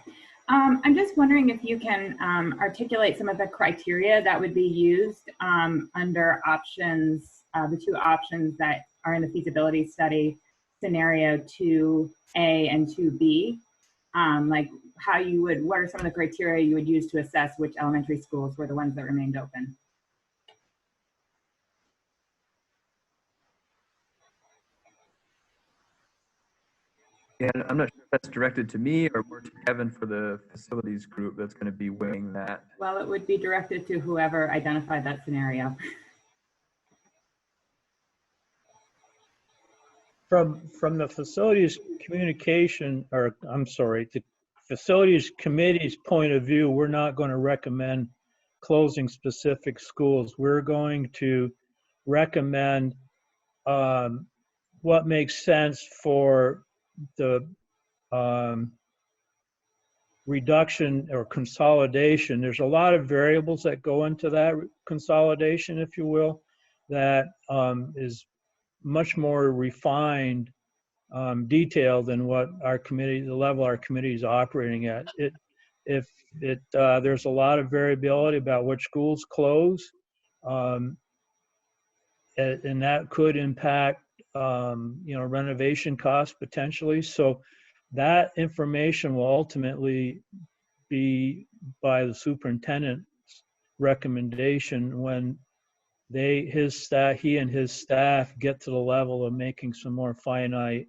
I'm just wondering if you can articulate some of the criteria that would be used under options, the two options that are in the feasibility study, scenario 2A and 2B. Like how you would, what are some of the criteria you would use to assess which elementary schools were the ones that remained open? Yeah, I'm not sure if that's directed to me or more to Kevin for the facilities group that's going to be weighing that. Well, it would be directed to whoever identified that scenario. From the facilities communication, or I'm sorry, the facilities committee's point of view, we're not going to recommend closing specific schools. We're going to recommend what makes sense for the reduction or consolidation. There's a lot of variables that go into that consolidation, if you will, that is much more refined detail than what our committee, the level our committee is operating at. There's a lot of variability about which schools close, and that could impact renovation costs potentially. So that information will ultimately be by the superintendent's recommendation when he and his staff get to the level of making some more finite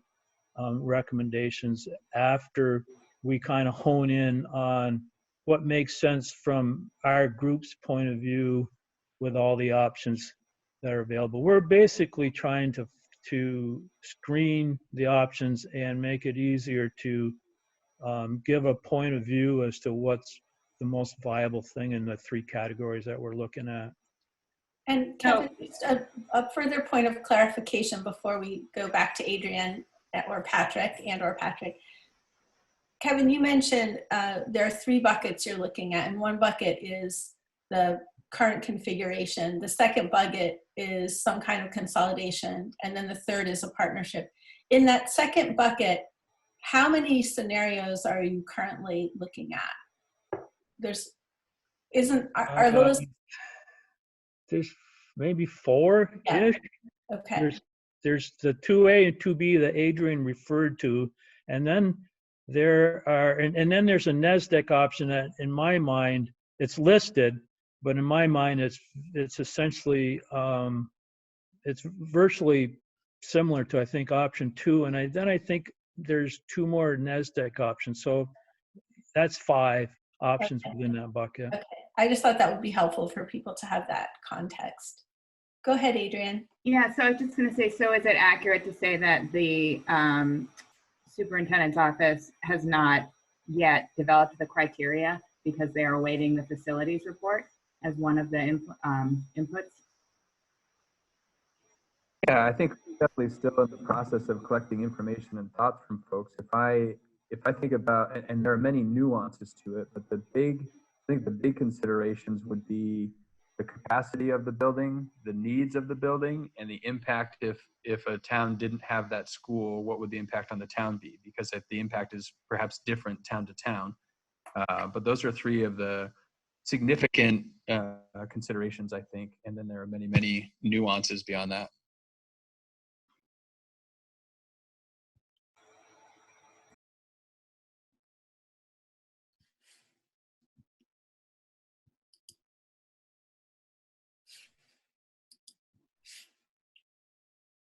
recommendations after we kind of hone in on what makes sense from our group's point of view with all the options that are available. We're basically trying to screen the options and make it easier to give a point of view as to what's the most viable thing in the three categories that we're looking at. And Kevin, just a further point of clarification before we go back to Adrian or Patrick. Kevin, you mentioned there are three buckets you're looking at, and one bucket is the current configuration. The second bucket is some kind of consolidation, and then the third is a partnership. In that second bucket, how many scenarios are you currently looking at? Are those? There's maybe four-ish. Yeah. Okay. There's the 2A and 2B that Adrian referred to, and then there are, and then there's a NESDEC option that, in my mind, it's listed, but in my mind, it's essentially, it's virtually similar to, I think, option 2, and then I think there's 2 more NESDEC options. So that's 5 options within that bucket. Okay. I just thought that would be helpful for people to have that context. Go ahead, Adrian. Yeah, so I was just going to say, so is it accurate to say that the superintendent's office has not yet developed the criteria because they are awaiting the facilities report as one of the inputs? Yeah, I think we're definitely still in the process of collecting information and thoughts from folks. If I think about, and there are many nuances to it, but I think the big considerations would be the capacity of the building, the needs of the building, and the impact if a town didn't have that school, what would the impact on the town be? Because if the impact is perhaps different town to town. But those are 3 of the significant considerations, I think. And then there are many, many nuances beyond that.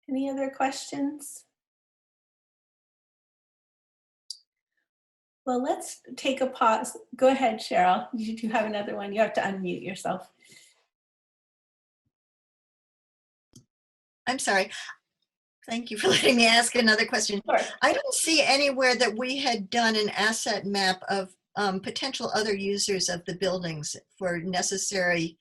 Any other questions? Well, let's take a pause. Go ahead, Cheryl. You do have another one. You have to unmute yourself. I'm sorry. Thank you for letting me ask another question. Sure. I don't see anywhere that we had done an asset map of potential other users of the buildings for necessary,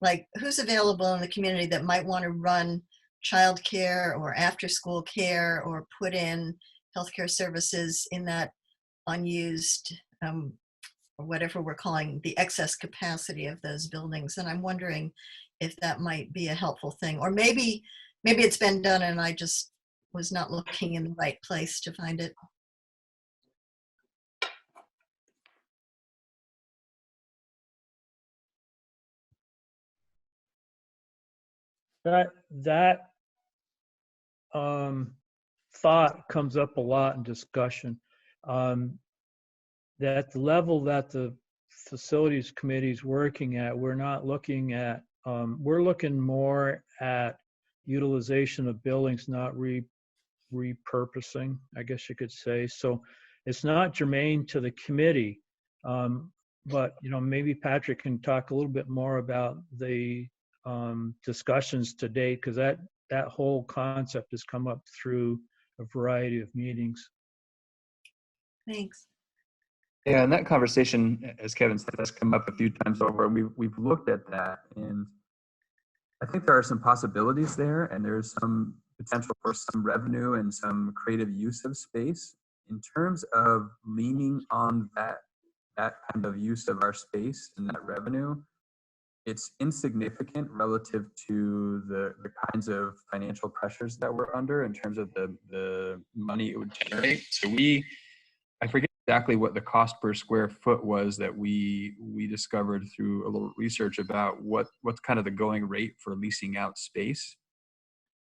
like who's available in the community that might want to run childcare or after-school care, or put in healthcare services in that unused, or whatever we're calling the excess capacity of those buildings. And I'm wondering if that might be a helpful thing, or maybe it's been done and I just was not looking in the right place to find it. That thought comes up a lot in discussion. That the level that the facilities committee is working at, we're not looking at, we're looking more at utilization of buildings, not repurposing, I guess you could say. So it's not germane to the committee, but maybe Patrick can talk a little bit more about the discussions to date, because that whole concept has come up through a variety of meetings. Thanks. Yeah, and that conversation, as Kevin said, has come up a few times over. We've looked at that, and I think there are some possibilities there, and there's some potential for some revenue and some creative use of space. In terms of leaning on that kind of use of our space and that revenue, it's insignificant relative to the kinds of financial pressures that we're under in terms of the money it would generate. So I forget exactly what the cost per square foot was that we discovered through a little research about what's kind of the going rate for leasing out space.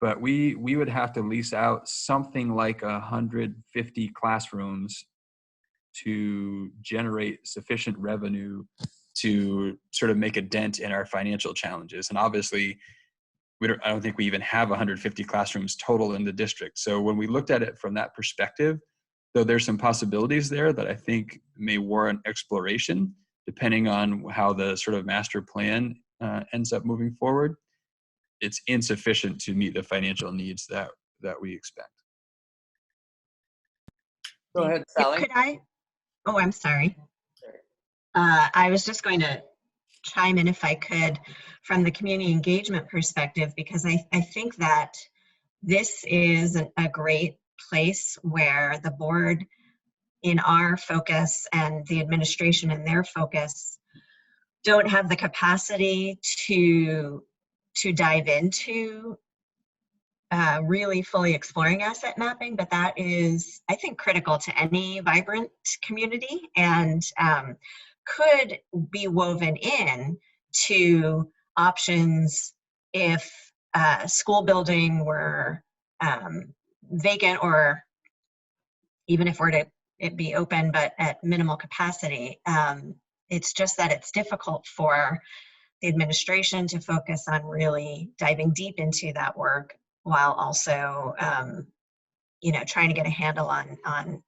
But we would have to lease out something like 150 classrooms to generate sufficient revenue to sort of make a dent in our financial challenges. And obviously, I don't think we even have 150 classrooms total in the district. So when we looked at it from that perspective, though there's some possibilities there that I think may warrant exploration, depending on how the sort of master plan ends up moving forward, it's insufficient to meet the financial needs that we expect. Go ahead, Sally. Could I? Oh, I'm sorry. I was just going to chime in if I could from the community engagement perspective, because I think that this is a great place where the board in our focus and the administration in their focus don't have the capacity to dive into really fully exploring asset mapping, but that is, I think, critical to any vibrant community, and could be woven in to options if a school building were vacant, or even if it be open but at minimal capacity. It's just that it's difficult for the administration to focus on really diving deep into that work, while also trying to get a handle on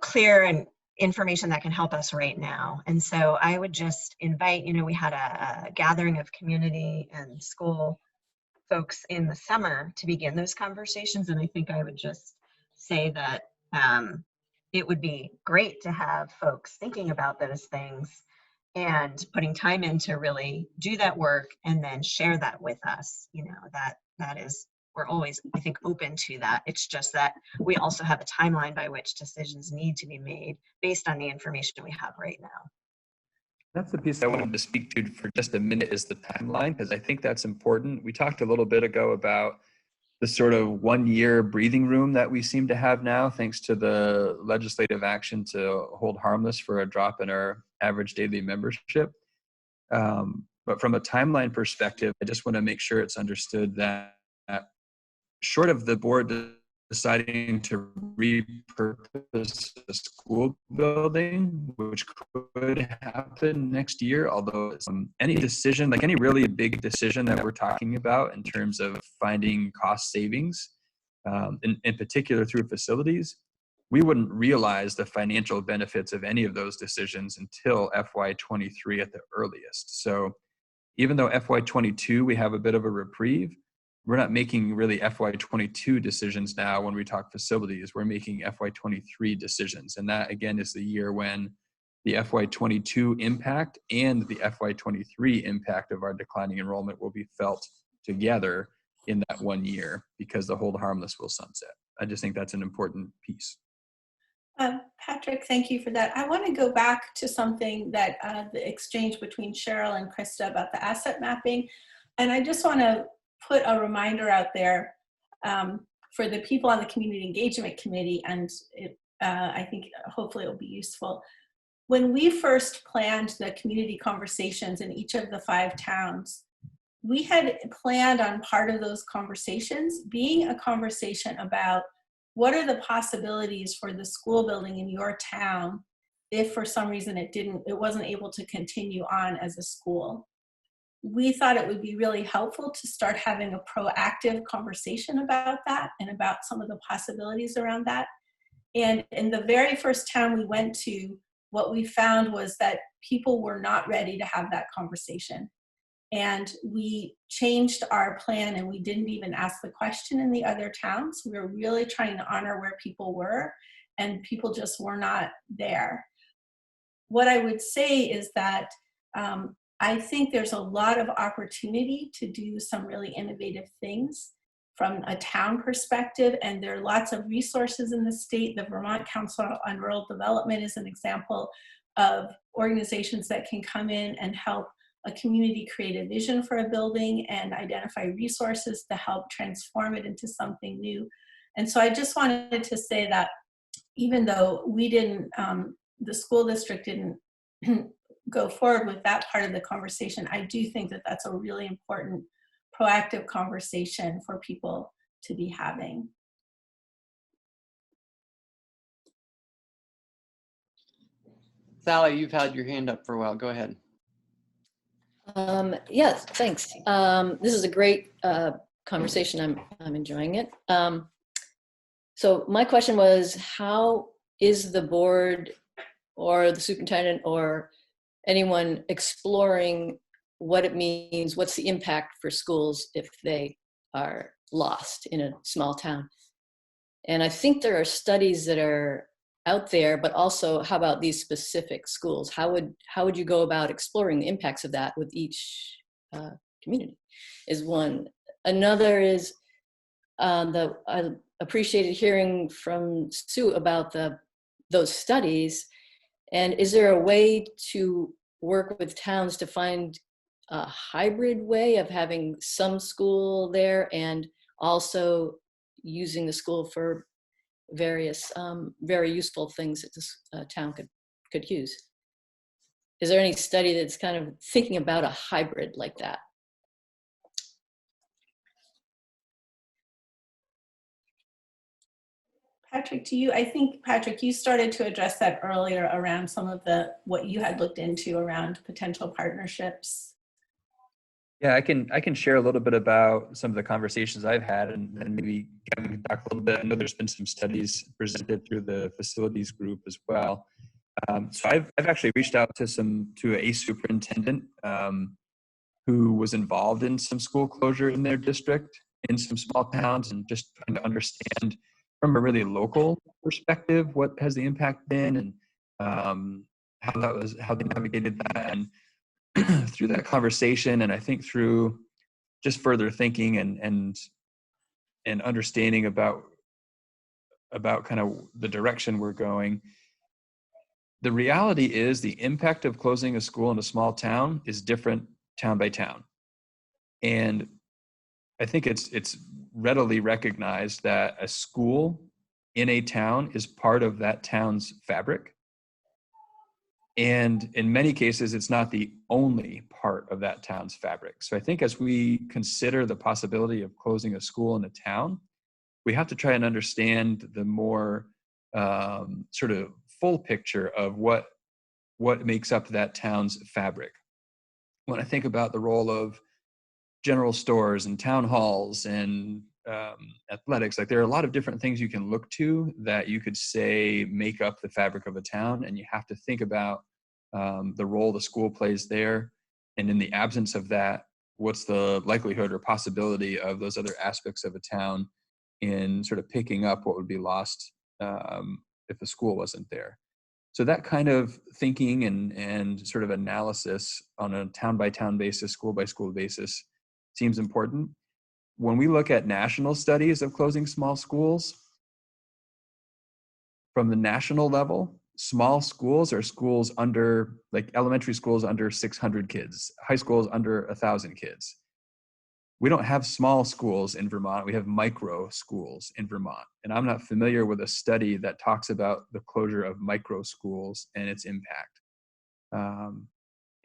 clear and information that can help us right now. And so I would just invite, we had a gathering of community and school folks in the summer to begin those conversations. And I think I would just say that it would be great to have folks thinking about those things and putting time in to really do that work and then share that with us. That is, we're always, I think, open to that. It's just that we also have a timeline by which decisions need to be made based on the information we have right now. That's the piece I wanted to speak to for just a minute, is the timeline, because I think that's important. We talked a little bit ago about the sort of 1 year breathing room that we seem to have now, thanks to the legislative action to hold harmless for a drop in our average daily membership. But from a timeline perspective, I just want to make sure it's understood that short of the board deciding to repurpose a school building, which could happen next year, although any decision, like any really big decision that we're talking about in terms of finding cost savings, in particular through facilities, we wouldn't realize the financial benefits of any of those decisions until FY23 at the earliest. So even though FY22, we have a bit of a reprieve, we're not making really FY22 decisions now when we talk facilities. We're making FY23 decisions. And that, again, is the year when the FY22 impact and the FY23 impact of our declining enrollment will be felt together in that 1 year, because the hold harmless will sunset. I just think that's an important piece. Patrick, thank you for that. I want to go back to something that the exchange between Cheryl and Krista about the asset mapping. And I just want to put a reminder out there for the people on the Community Engagement Committee, and I think hopefully it will be useful. When we first planned the community conversations in each of the 5 towns, we had planned on part of those conversations being a conversation about what are the possibilities for the school building in your town if for some reason it wasn't able to continue on as a school. We thought it would be really helpful to start having a proactive conversation about that and about some of the possibilities around that. And in the very first town we went to, what we found was that people were not ready to have that conversation. And we changed our plan, and we didn't even ask the question in the other towns. We were really trying to honor where people were, and people just were not there. What I would say is that I think there's a lot of opportunity to do some really innovative things from a town perspective, and there are lots of resources in the state. The Vermont Council on Rural Development is an example of organizations that can come in and help a community create a vision for a building and identify resources to help transform it into something new. And so I just wanted to say that even though we didn't, the school district didn't go forward with that part of the conversation, I do think that that's a really important proactive conversation for people to be having. Sally, you've had your hand up for a while. Go ahead. Yes, thanks. This is a great conversation. I'm enjoying it. So my question was, how is the board or the superintendent or anyone exploring what it means, what's the impact for schools if they are lost in a small town? And I think there are studies that are out there, but also how about these specific schools? How would you go about exploring the impacts of that with each community is one. Another is I appreciated hearing from Sue about those studies. And is there a way to work with towns to find a hybrid way of having some school there and also using the school for various very useful things that this town could use? Is there any study that's kind of thinking about a hybrid like that? Patrick, I think, Patrick, you started to address that earlier around some of what you had looked into around potential partnerships. Yeah, I can share a little bit about some of the conversations I've had, and maybe Kevin can talk a little bit. I know there's been some studies presented through the facilities group as well. So I've actually reached out to a superintendent who was involved in some school closure in their district in some small towns, and just trying to understand from a really local perspective what has the impact been, and how they navigated that. And through that conversation, and I think through just further thinking and understanding about kind of the direction we're going, the reality is the impact of closing a school in a small town is different town by town. And I think it's readily recognized that a school in a town is part of that town's fabric. And in many cases, it's not the only part of that town's fabric. So I think as we consider the possibility of closing a school in a town, we have to try and understand the more sort of full picture of what makes up that town's fabric. When I think about the role of general stores and town halls and athletics, like there are a lot of different things you can look to that you could say make up the fabric of a town, and you have to think about the role the school plays there. And in the absence of that, what's the likelihood or possibility of those other aspects of a town in sort of picking up what would be lost if the school wasn't there? So that kind of thinking and sort of analysis on a town by town basis, school by school basis seems important. When we look at national studies of closing small schools, from the national level, small schools are schools under, like elementary schools under 600 kids, high schools under 1,000 kids. We don't have small schools in Vermont, we have micro schools in Vermont. And I'm not familiar with a study that talks about the closure of micro schools and its impact. And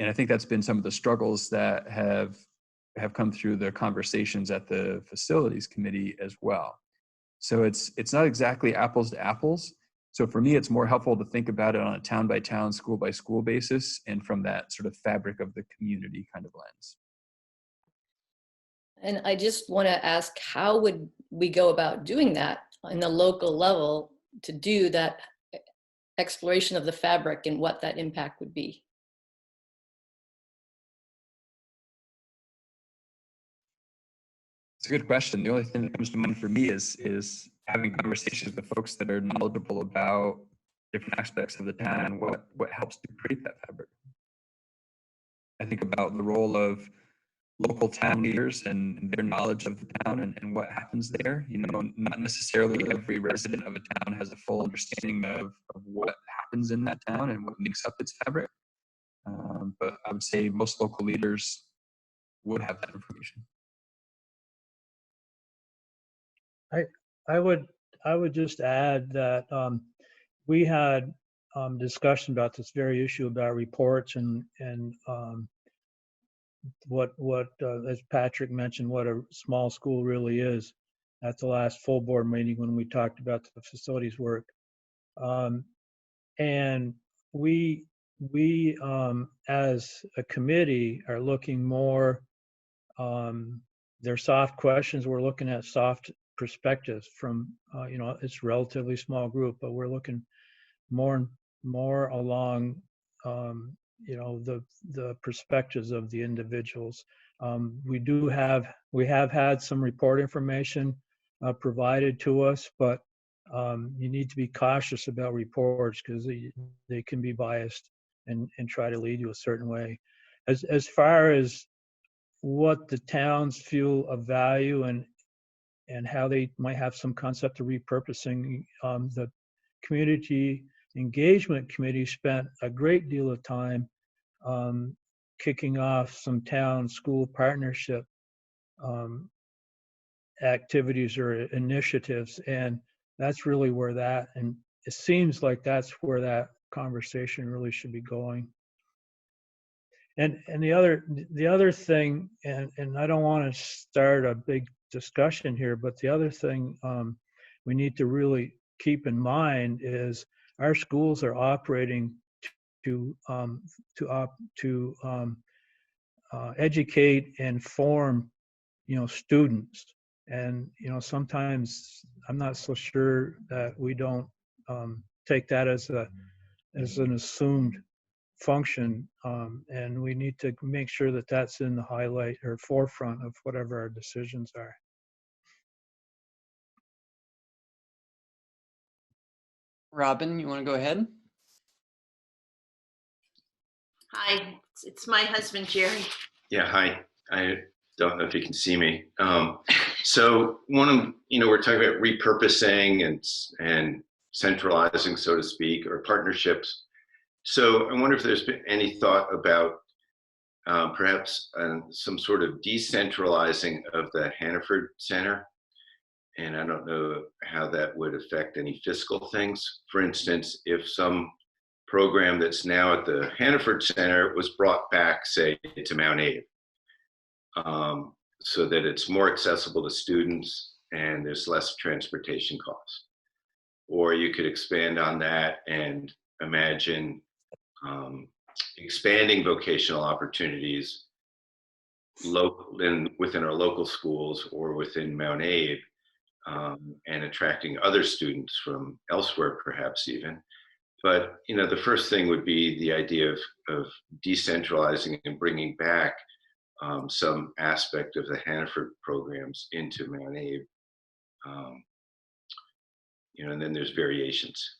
I think that's been some of the struggles that have come through the conversations at the facilities committee as well. So it's not exactly apples to apples. So for me, it's more helpful to think about it on a town by town, school by school basis, and from that sort of fabric of the community kind of lens. And I just want to ask, how would we go about doing that on the local level to do that exploration of the fabric and what that impact would be? It's a good question. The only thing that comes to mind for me is having conversations with folks that are knowledgeable about different aspects of the town and what helps to create that fabric. I think about the role of local town leaders and their knowledge of the town and what happens there. You know, not necessarily every resident of a town has a full understanding of what happens in that town and what makes up its fabric. But I would say most local leaders would have that information. I would just add that we had discussion about this very issue about reports and what as Patrick mentioned, what a small school really is at the last full board meeting when we talked about the facilities work. And we as a committee are looking more, they're soft questions. We're looking at soft perspectives from, you know, it's a relatively small group, but we're looking more along, you know, the perspectives of the individuals. We have had some report information provided to us, but you need to be cautious about reports because they can be biased and try to lead you a certain way. As far as what the towns feel of value and how they might have some concept of repurposing, the community engagement committee spent a great deal of time kicking off some town school partnership activities or initiatives, and that's really where that, and it seems like that's where that conversation really should be going. And the other thing, and I don't want to start a big discussion here, but the other thing we need to really keep in mind is our schools are operating to educate and form, you know, students. And you know, sometimes I'm not so sure that we don't take that as an assumed function, and we need to make sure that that's in the highlight or forefront of whatever our decisions are. Robin, you want to go ahead? Hi, it's my husband, Jerry. Yeah, hi. I don't know if you can see me. So we're talking about repurposing and centralizing, so to speak, or partnerships. So I wonder if there's been any thought about perhaps some sort of decentralizing of the Hannaford Center. And I don't know how that would affect any fiscal things. For instance, if some program that's now at the Hannaford Center was brought back, say, to Mount Abe, so that it's more accessible to students and there's less transportation costs. Or you could expand on that and imagine expanding vocational opportunities within our local schools or within Mount Abe, and attracting other students from elsewhere, perhaps even. But you know, the first thing would be the idea of decentralizing and bringing back some aspect of the Hannaford programs into Mount Abe. You know, and then there's variations.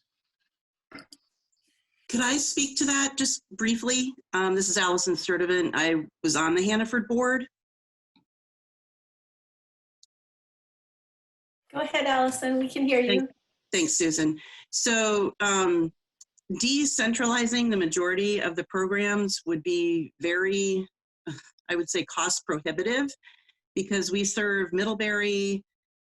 Could I speak to that just briefly? This is Allison Sturdivant. I was on the Hannaford board. Go ahead, Allison. We can hear you. Thanks, Susan. So decentralizing the majority of the programs would be very, I would say, cost prohibitive, because we serve Middlebury,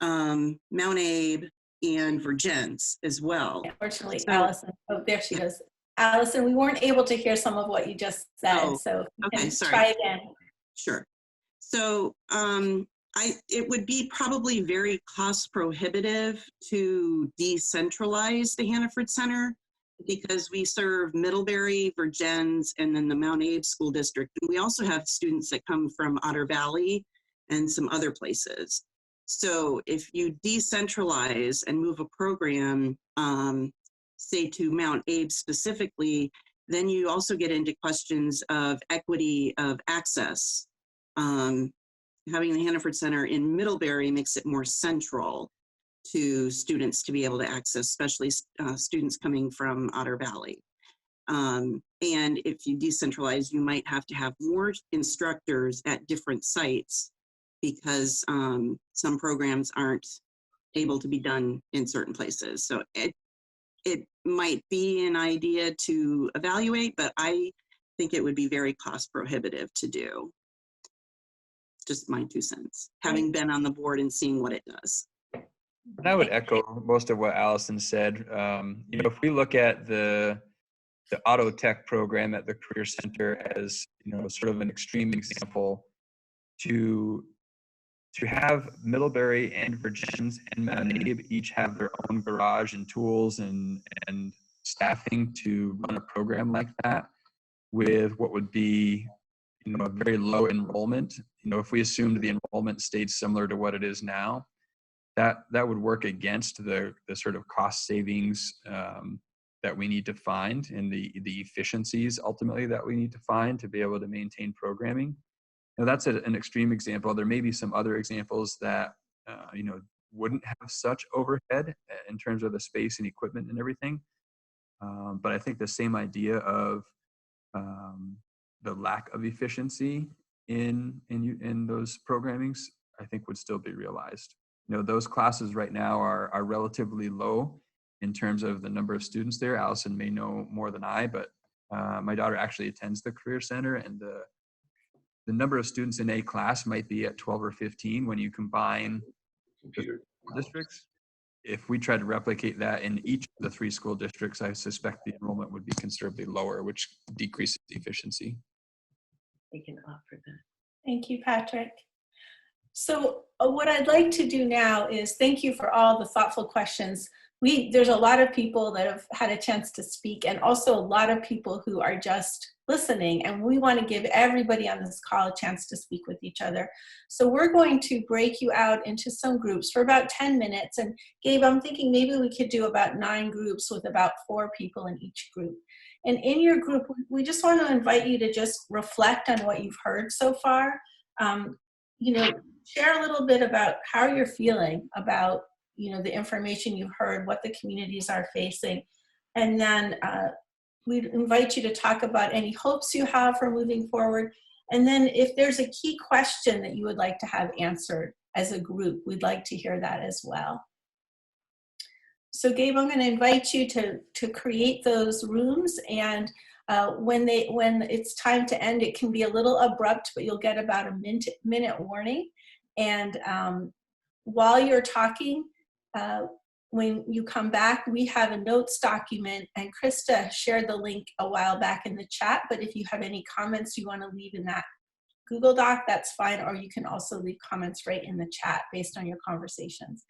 Mount Abe, and Virgins as well. Unfortunately, So, Allison, oh, there she goes. Allison, we weren't able to hear some of what you just said, Oh, so okay, sorry. try again. Sure. So it would be probably very cost prohibitive to decentralize the Hannaford Center, because we serve Middlebury, Virgins, and then the Mount Abe School District. And we also have students that come from Otter Valley and some other places. So if you decentralize and move a program, say to Mount Abe specifically, then you also get into questions of equity of access. Having the Hannaford Center in Middlebury makes it more central to students to be able to access, especially students coming from Otter Valley. And if you decentralize, you might have to have more instructors at different sites, because some programs aren't able to be done in certain places. So it might be an idea to evaluate, but I think it would be very cost prohibitive to do. Just my 2 cents, having been on the board and seeing what it does. And I would echo most of what Allison said. If we look at the auto tech program at the Career Center as, sort of an extreme example, to have Middlebury and Virgins and Mount Abe each have their own garage and tools and staffing to run a program like that with what would be, a very low enrollment. If we assumed the enrollment stayed similar to what it is now, that would work against the sort of cost savings that we need to find, and the efficiencies ultimately that we need to find to be able to maintain programming. That's an extreme example. There may be some other examples that wouldn't have such overhead in terms of the space and equipment and everything. But I think the same idea of the lack of efficiency in those programmings, I think would still be realized. Those classes right now are relatively low in terms of the number of students there. Allison may know more than I, but my daughter actually attends the Career Center, and the number of students in a class might be at 12 or 15 when you combine the districts. If we try to replicate that in each of the 3 school districts, I suspect the enrollment would be considerably lower, which decreases efficiency. We can offer that. Thank you, Patrick. So what I'd like to do now is thank you for all the thoughtful questions. There's a lot of people that have had a chance to speak, and also a lot of people who are just listening, and we want to give everybody on this call a chance to speak with each other. So we're going to break you out into some groups for about 10 minutes. And Gabe, I'm thinking maybe we could do about 9 groups with about 4 people in each group. And in your group, we just want to invite you to just reflect on what you've heard so far. Share a little bit about how you're feeling about the information you've heard, what the communities are facing. And then we'd invite you to talk about any hopes you have for moving forward. And then if there's a key question that you would like to have answered as a group, we'd like to hear that as well. So Gabe, I'm going to invite you to create those rooms, and when it's time to end, it can be a little abrupt, but you'll get about a minute warning. And while you're talking, when you come back, we have a notes document, and Krista shared the link a while back in the chat, but if you have any comments you want to leave in that Google Doc, that's fine, or you can also leave comments right in the chat based on your conversations.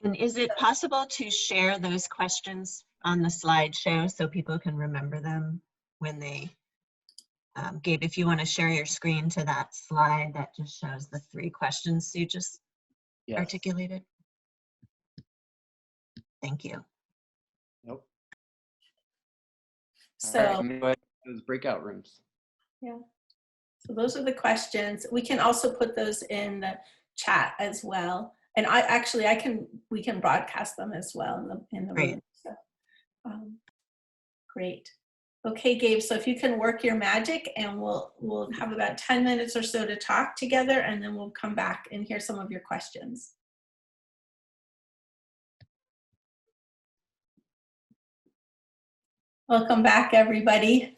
And is it possible to share those questions on the slideshow so people can remember them when they, Gabe, if you want to share your screen to that slide that just shows the 3 questions Sue just articulated? Thank you. Nope. So All right, those breakout rooms. Yeah. So those are the questions. We can also put those in the chat as well. And we can broadcast them as well in the room. So, great. Okay, Gabe, so if you can work your magic, and we'll have about 10 minutes or so to talk together, and then we'll come back and hear some of your questions. Welcome back, everybody.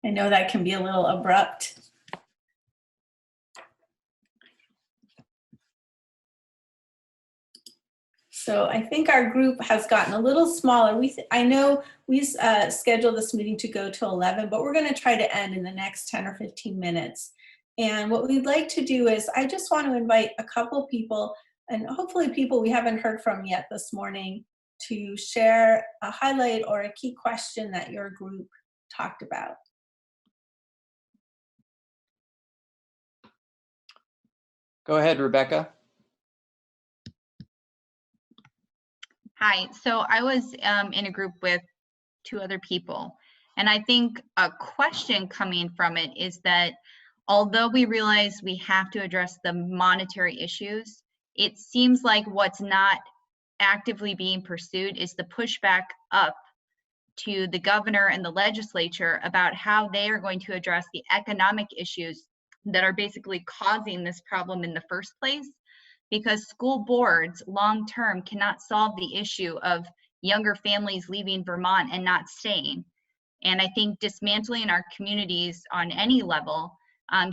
I know that can be a little abrupt. So I think our group has gotten a little smaller. I know we scheduled this meeting to go to 11, but we're going to try to end in the next 10 or 15 minutes. And what we'd like to do is, I just want to invite a couple people, and hopefully people we haven't heard from yet this morning, to share a highlight or a key question that your group talked about. Go ahead, Rebecca. Hi, so I was in a group with 2 other people, and I think a question coming from it is that although we realize we have to address the monetary issues, it seems like what's not actively being pursued is the pushback up to the governor and the legislature about how they are going to address the economic issues that are basically causing this problem in the first place. Because school boards long-term cannot solve the issue of younger families leaving Vermont and not staying. And I think dismantling our communities on any level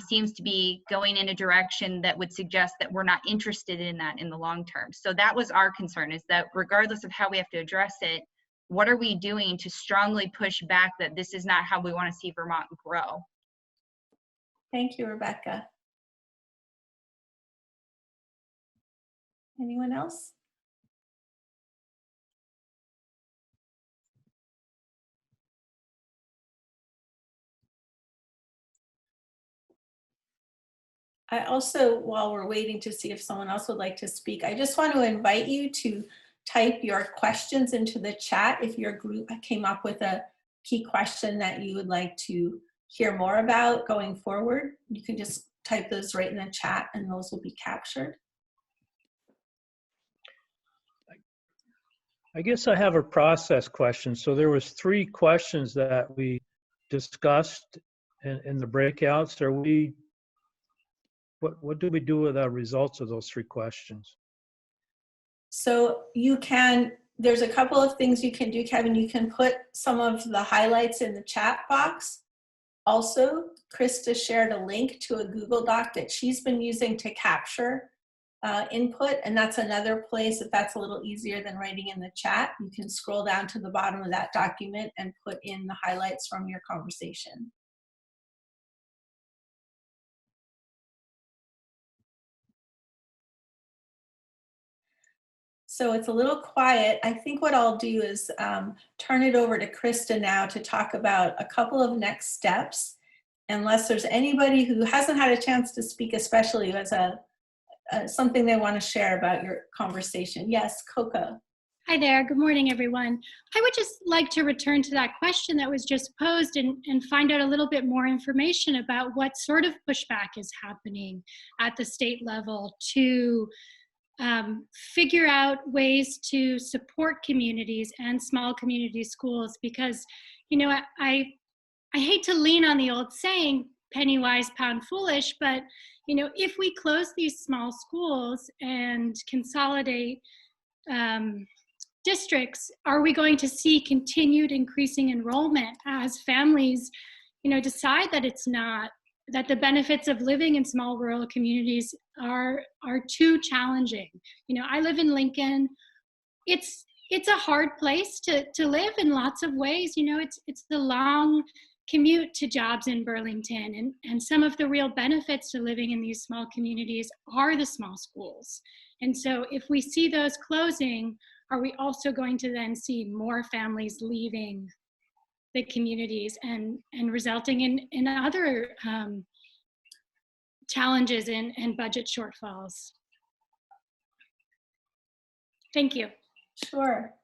seems to be going in a direction that would suggest that we're not interested in that in the long term. So that was our concern, is that regardless of how we have to address it, what are we doing to strongly push back that this is not how we want to see Vermont grow? Thank you, Rebecca. Anyone else? I also, while we're waiting to see if someone else would like to speak, I just want to invite you to type your questions into the chat. If your group came up with a key question that you would like to hear more about going forward, you can just type those right in the chat and those will be captured. I guess I have a process question. So there was 3 questions that we discussed in the breakouts. What do we do with the results of those 3 questions? So there's a couple of things you can do, Kevin. You can put some of the highlights in the chat box. Also, Krista shared a link to a Google Doc that she's been using to capture input, and that's another place, if that's a little easier than writing in the chat, you can scroll down to the bottom of that document and put in the highlights from your conversation. So it's a little quiet. I think what I'll do is turn it over to Krista now to talk about a couple of next steps, unless there's anybody who hasn't had a chance to speak, especially who has something they want to share about your conversation. Yes, Coca. Hi there. Good morning, everyone. I would just like to return to that question that was just posed and find out a little bit more information about what sort of pushback is happening at the state level to figure out ways to support communities and small community schools. Because, you know, I hate to lean on the old saying, penny wise, pound foolish, but you know, if we close these small schools and consolidate districts, are we going to see continued increasing enrollment as families, you know, decide that that the benefits of living in small rural communities are too challenging? You know, I live in Lincoln. It's a hard place to live in lots of ways. You know, it's the long commute to jobs in Burlington, and some of the real benefits to living in these small communities are the small schools. And so if we see those closing, are we also going to then see more families leaving the communities and resulting in other challenges and budget shortfalls? Thank you. Sure.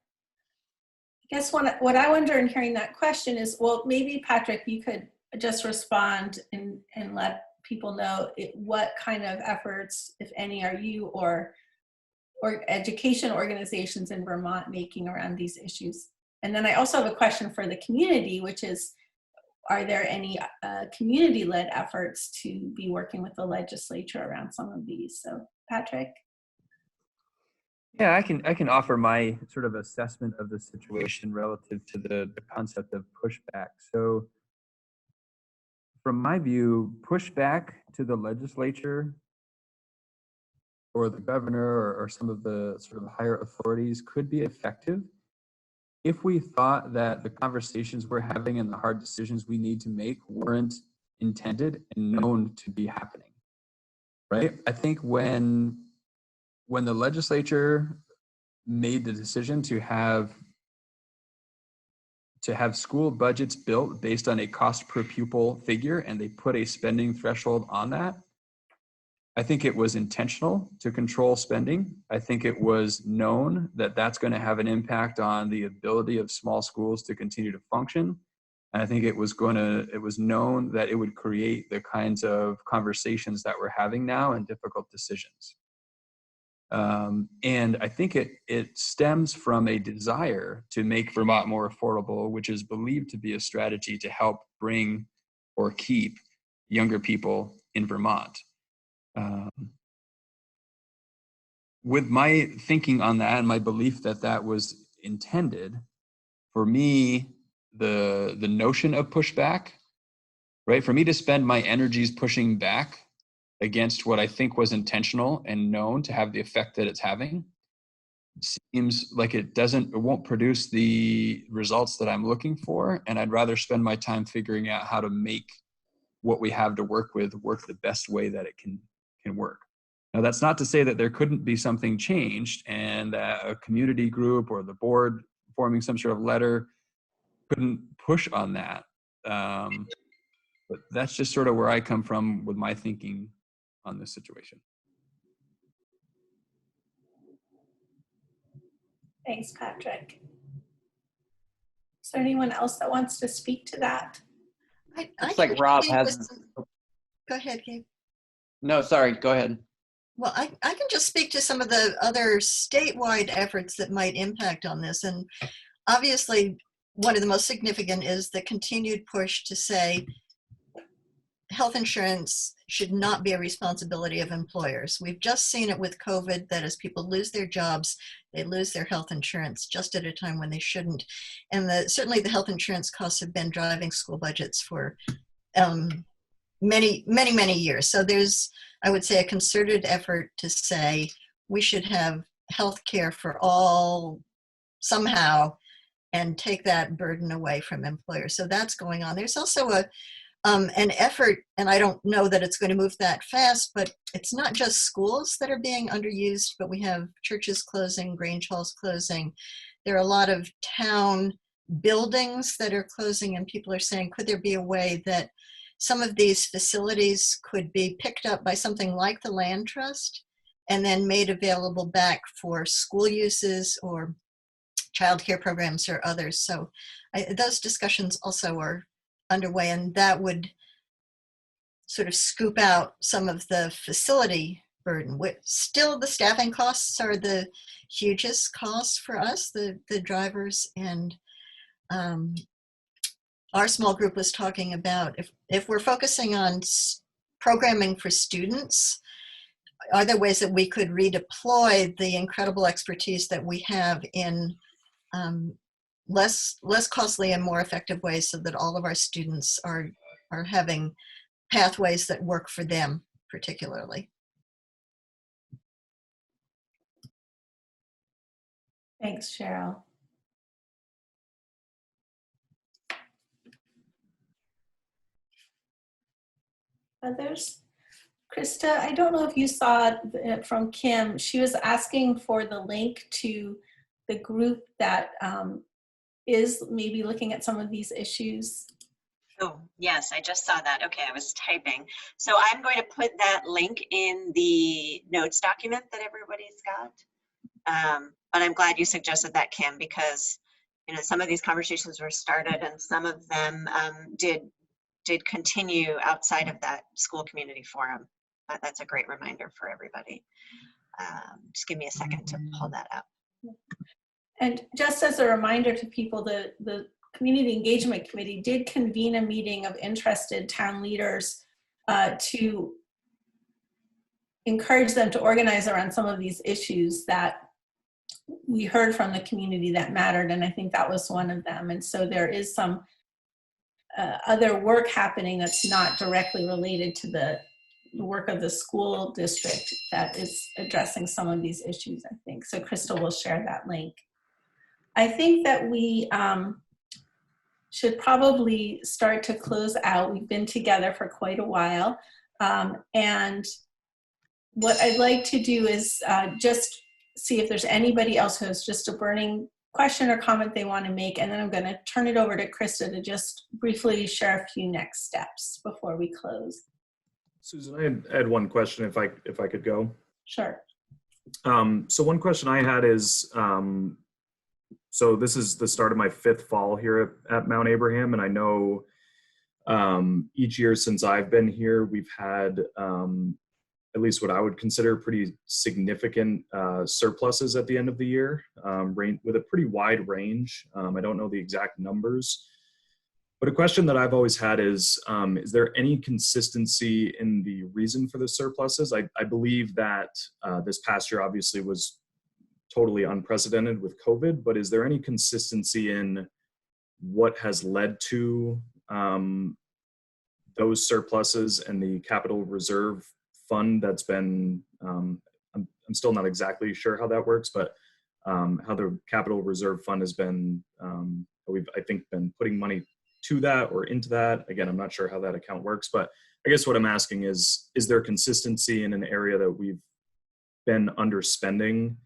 I guess what I wonder in hearing that question is, well, maybe Patrick, you could just respond and let people know what kind of efforts, if any, are you or education organizations in Vermont making around these issues? And then I also have a question for the community, which is, are there any community-led efforts to be working with the legislature around some of these? So Patrick? Yeah, I can offer my sort of assessment of the situation relative to the concept of pushback. So from my view, pushback to the legislature or the governor or some of the sort of higher authorities could be effective if we thought that the conversations we're having and the hard decisions we need to make weren't intended and known to be happening, right? I think when the legislature made the decision to have school budgets built based on a cost per pupil figure, and they put a spending threshold on that, I think it was intentional to control spending. I think it was known that that's going to have an impact on the ability of small schools to continue to function. And I think it was known that it would create the kinds of conversations that we're having now and difficult decisions. And I think it stems from a desire to make Vermont more affordable, which is believed to be a strategy to help bring or keep younger people in Vermont. With my thinking on that and my belief that that was intended, for me, the notion of pushback, right? For me to spend my energies pushing back against what I think was intentional and known to have the effect that it's having, seems like it won't produce the results that I'm looking for. And I'd rather spend my time figuring out how to make what we have to work with work the best way that it can work. Now, that's not to say that there couldn't be something changed and that a community group or the board forming some sort of letter couldn't push on that. But that's just sort of where I come from with my thinking on this situation. Thanks, Patrick. Is there anyone else that wants to speak to that? Looks like Rob has. Go ahead, Gabe. No, sorry, go ahead. Well, I can just speak to some of the other statewide efforts that might impact on this. And obviously, one of the most significant is the continued push to say health insurance should not be a responsibility of employers. We've just seen it with COVID that as people lose their jobs, they lose their health insurance just at a time when they shouldn't. And certainly the health insurance costs have been driving school budgets for many years. So there's, I would say, a concerted effort to say we should have health care for all somehow and take that burden away from employers. So that's going on. There's also an effort, and I don't know that it's going to move that fast, but it's not just schools that are being underused, but we have churches closing, Grange Halls closing. There are a lot of town buildings that are closing, and people are saying, could there be a way that some of these facilities could be picked up by something like the Land Trust and then made available back for school uses or childcare programs or others. So those discussions also are underway, and that would sort of scoop out some of the facility burden. Still, the staffing costs are the hugest cost for us, the drivers, and our small group was talking about if we're focusing on programming for students, are there ways that we could redeploy the incredible expertise that we have in less costly and more effective ways so that all of our students are having pathways that work for them particularly? Thanks, Cheryl. Others? Krista, I don't know if you saw it from Kim. She was asking for the link to the group that is maybe looking at some of these issues. Oh, yes, I just saw that. Okay, I was typing. So I'm going to put that link in the notes document that everybody's got. But I'm glad you suggested that, Kim, because some of these conversations were started and some of them did continue outside of that school community forum. That's a great reminder for everybody. Just give me a second to pull that up. And just as a reminder to people, the Community Engagement Committee did convene a meeting of interested town leaders to encourage them to organize around some of these issues that we heard from the community that mattered, and I think that was one of them. And so there is some other work happening that's not directly related to the work of the school district that is addressing some of these issues, I think. So Crystal will share that link. I think that we should probably start to close out. We've been together for quite a while. And what I'd like to do is just see if there's anybody else who has just a burning question or comment they want to make, and then I'm going to turn it over to Krista to just briefly share a few next steps before we close. Susan, I had one question if I could go. Sure. So one question I had is, so this is the start of my 5th fall here at Mount Abraham, and I know each year since I've been here, we've had at least what I would consider pretty significant surpluses at the end of the year, with a pretty wide range. I don't know the exact numbers, but a question that I've always had is there any consistency in the reason for the surpluses? I believe that this past year obviously was totally unprecedented with COVID, but is there any consistency in what has led to those surpluses and the capital reserve fund that's been, I'm still not exactly sure how that works, but how the capital reserve fund has been, we've, I think, been putting money to that or into that. Again, I'm not sure how that account works, but I guess what I'm asking is there consistency in an area that we've been underspending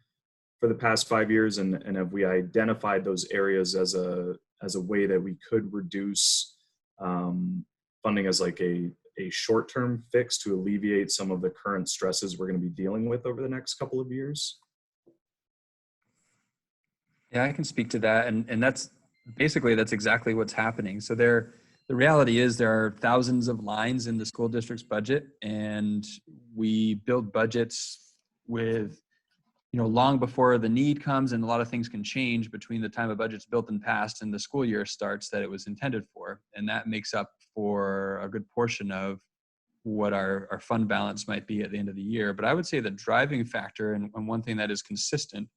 for the past 5 years, and have we identified those areas as a way that we could reduce funding as like a short-term fix to alleviate some of the current stresses we're going to be dealing with over the next couple of years? Yeah, I can speak to that, and that's basically exactly what's happening. So the reality is there are thousands of lines in the school district's budget, and we build budgets with, long before the need comes, and a lot of things can change between the time a budget's built and passed and the school year starts that it was intended for. And that makes up for a good portion of what our fund balance might be at the end of the year. But I would say the driving factor, and one thing that is consistent,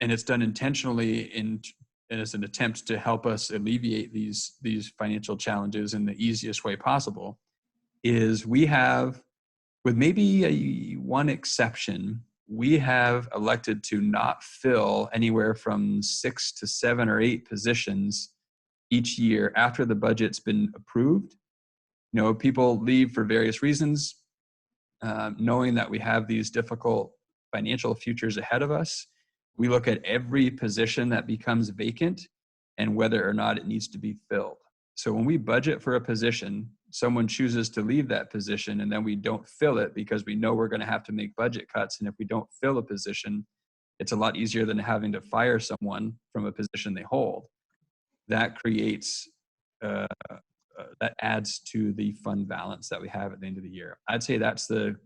and it's done intentionally and as an attempt to help us alleviate these financial challenges in the easiest way possible, is we have, with maybe one exception, we have elected to not fill anywhere from 6 to 7 or 8 positions each year after the budget's been approved. People leave for various reasons, knowing that we have these difficult financial futures ahead of us. We look at every position that becomes vacant and whether or not it needs to be filled. So when we budget for a position, someone chooses to leave that position and then we don't fill it because we know we're going to have to make budget cuts. And if we don't fill a position, it's a lot easier than having to fire someone from a position they hold. That creates, that adds to the fund balance that we have at the end of the year. I'd say that's the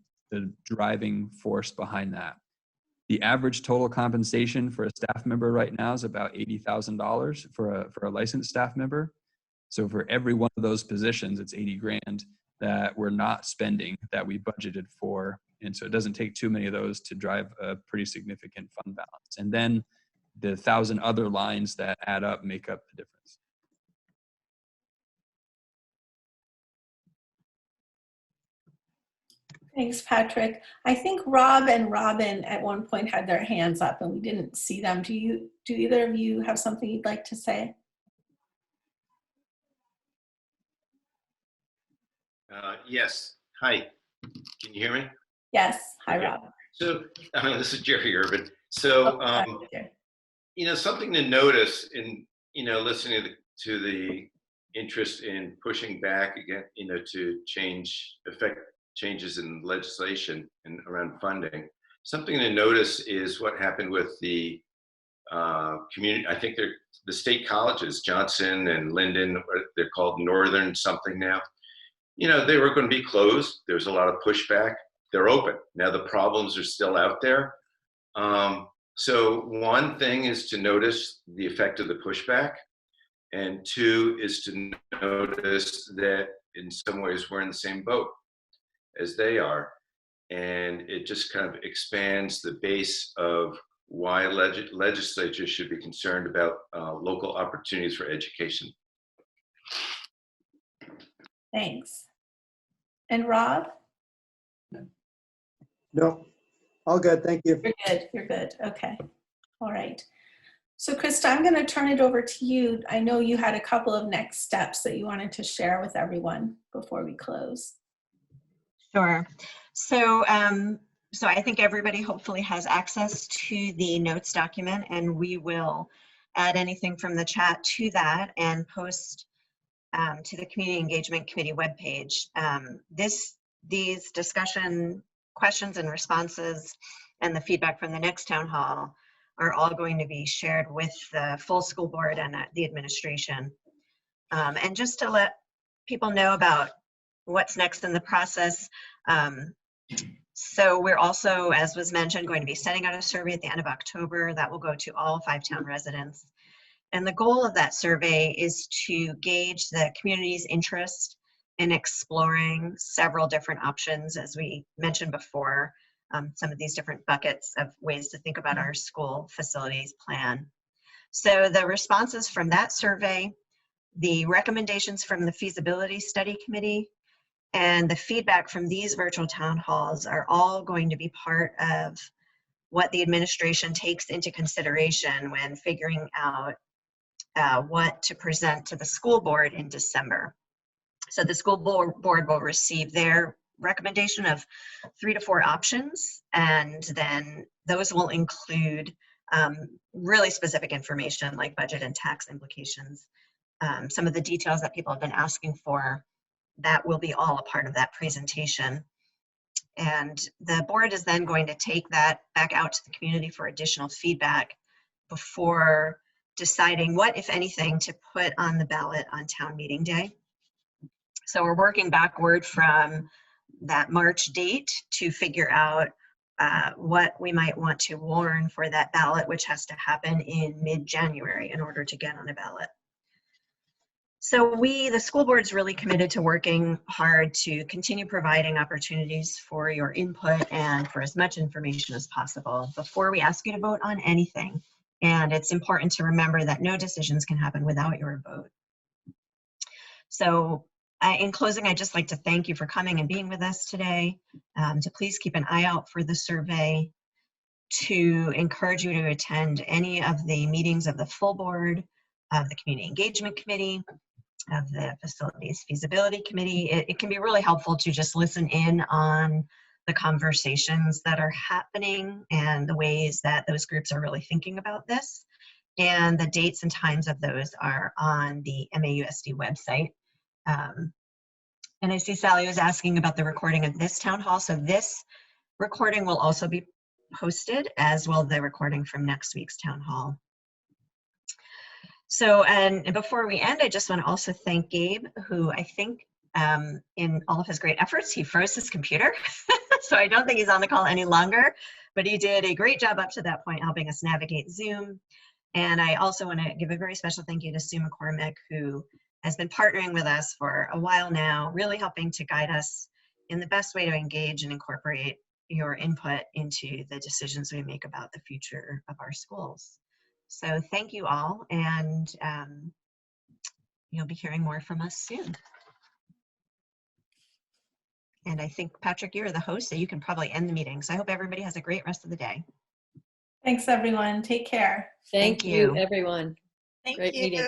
driving force behind that. The average total compensation for a staff member right now is about $80,000 for a licensed staff member. So for every one of those positions, it's 80 grand that we're not spending that we budgeted for. And so it doesn't take too many of those to drive a pretty significant fund balance. And then the 1,000 other lines that add up make up the difference. Thanks, Patrick. I think Rob and Robin at one point had their hands up and we didn't see them. Do either of you have something you'd like to say? Yes. Hi. Can you hear me? Yes. Hi, Okay. Rob. So, this is Jerry Urban. So, something to notice in, listening to the interest in pushing back again, to affect changes in legislation and around funding. Something to notice is what happened with the community. I think they're the state colleges, Johnson and Linden, they're called Northern something now. They were going to be closed. There's a lot of pushback. They're open. Now the problems are still out there. So one thing is to notice the effect of the pushback. And 2 is to notice that in some ways we're in the same boat as they are. And it just kind of expands the base of why legislatures should be concerned about local opportunities for education. Thanks. And Rob? No, all good. Thank you. You're good. You're good. Okay. All right. So Krista, I'm going to turn it over to you. I know you had a couple of next steps that you wanted to share with everyone before we close. Sure. So, so I think everybody hopefully has access to the notes document, and we will add anything from the chat to that and post to the Community Engagement Committee webpage. These discussion questions and responses and the feedback from the next town hall are all going to be shared with the full school board and the administration. And just to let people know about what's next in the process, so we're also, as was mentioned, going to be sending out a survey at the end of October that will go to all 5 town residents. And the goal of that survey is to gauge the community's interest in exploring several different options, as we mentioned before, some of these different buckets of ways to think about our school facilities plan. So the responses from that survey, the recommendations from the feasibility study committee, and the feedback from these virtual town halls are all going to be part of what the administration takes into consideration when figuring out what to present to the school board in December. So the school board will receive their recommendation of 3 to 4 options, and then those will include really specific information like budget and tax implications. Some of the details that people have been asking for, that will be all a part of that presentation. And the board is then going to take that back out to the community for additional feedback before deciding what, if anything, to put on the ballot on town meeting day. So we're working backward from that March date to figure out what we might want to warn for that ballot, which has to happen in mid-January in order to get on a ballot. So the school board's really committed to working hard to continue providing opportunities for your input and for as much information as possible before we ask you to vote on anything. And it's important to remember that no decisions can happen without your vote. So in closing, I'd just like to thank you for coming and being with us today, to please keep an eye out for the survey, to encourage you to attend any of the meetings of the full board, of the Community Engagement Committee, of the Facilities Feasibility Committee. It can be really helpful to just listen in on the conversations that are happening and the ways that those groups are really thinking about this. And the dates and times of those are on the MAUSD website. And I see Sally was asking about the recording of this town hall. So this recording will also be posted, as will the recording from next week's town hall. So, and before we end, I just want to also thank Gabe, who I think in all of his great efforts, he froze his computer. So I don't think he's on the call any longer, but he did a great job up to that point helping us navigate Zoom. And I also want to give a very special thank you to Sue McCormick, who has been partnering with us for a while now, really helping to guide us in the best way to engage and incorporate your input into the decisions we make about the future of our schools. So thank you all, and you'll be hearing more from us soon. And I think, Patrick, you're the host, so you can probably end the meeting. So I hope everybody has a great rest of the day. Thanks, everyone. Take care. Thank you, everyone. Thank Great you. meeting.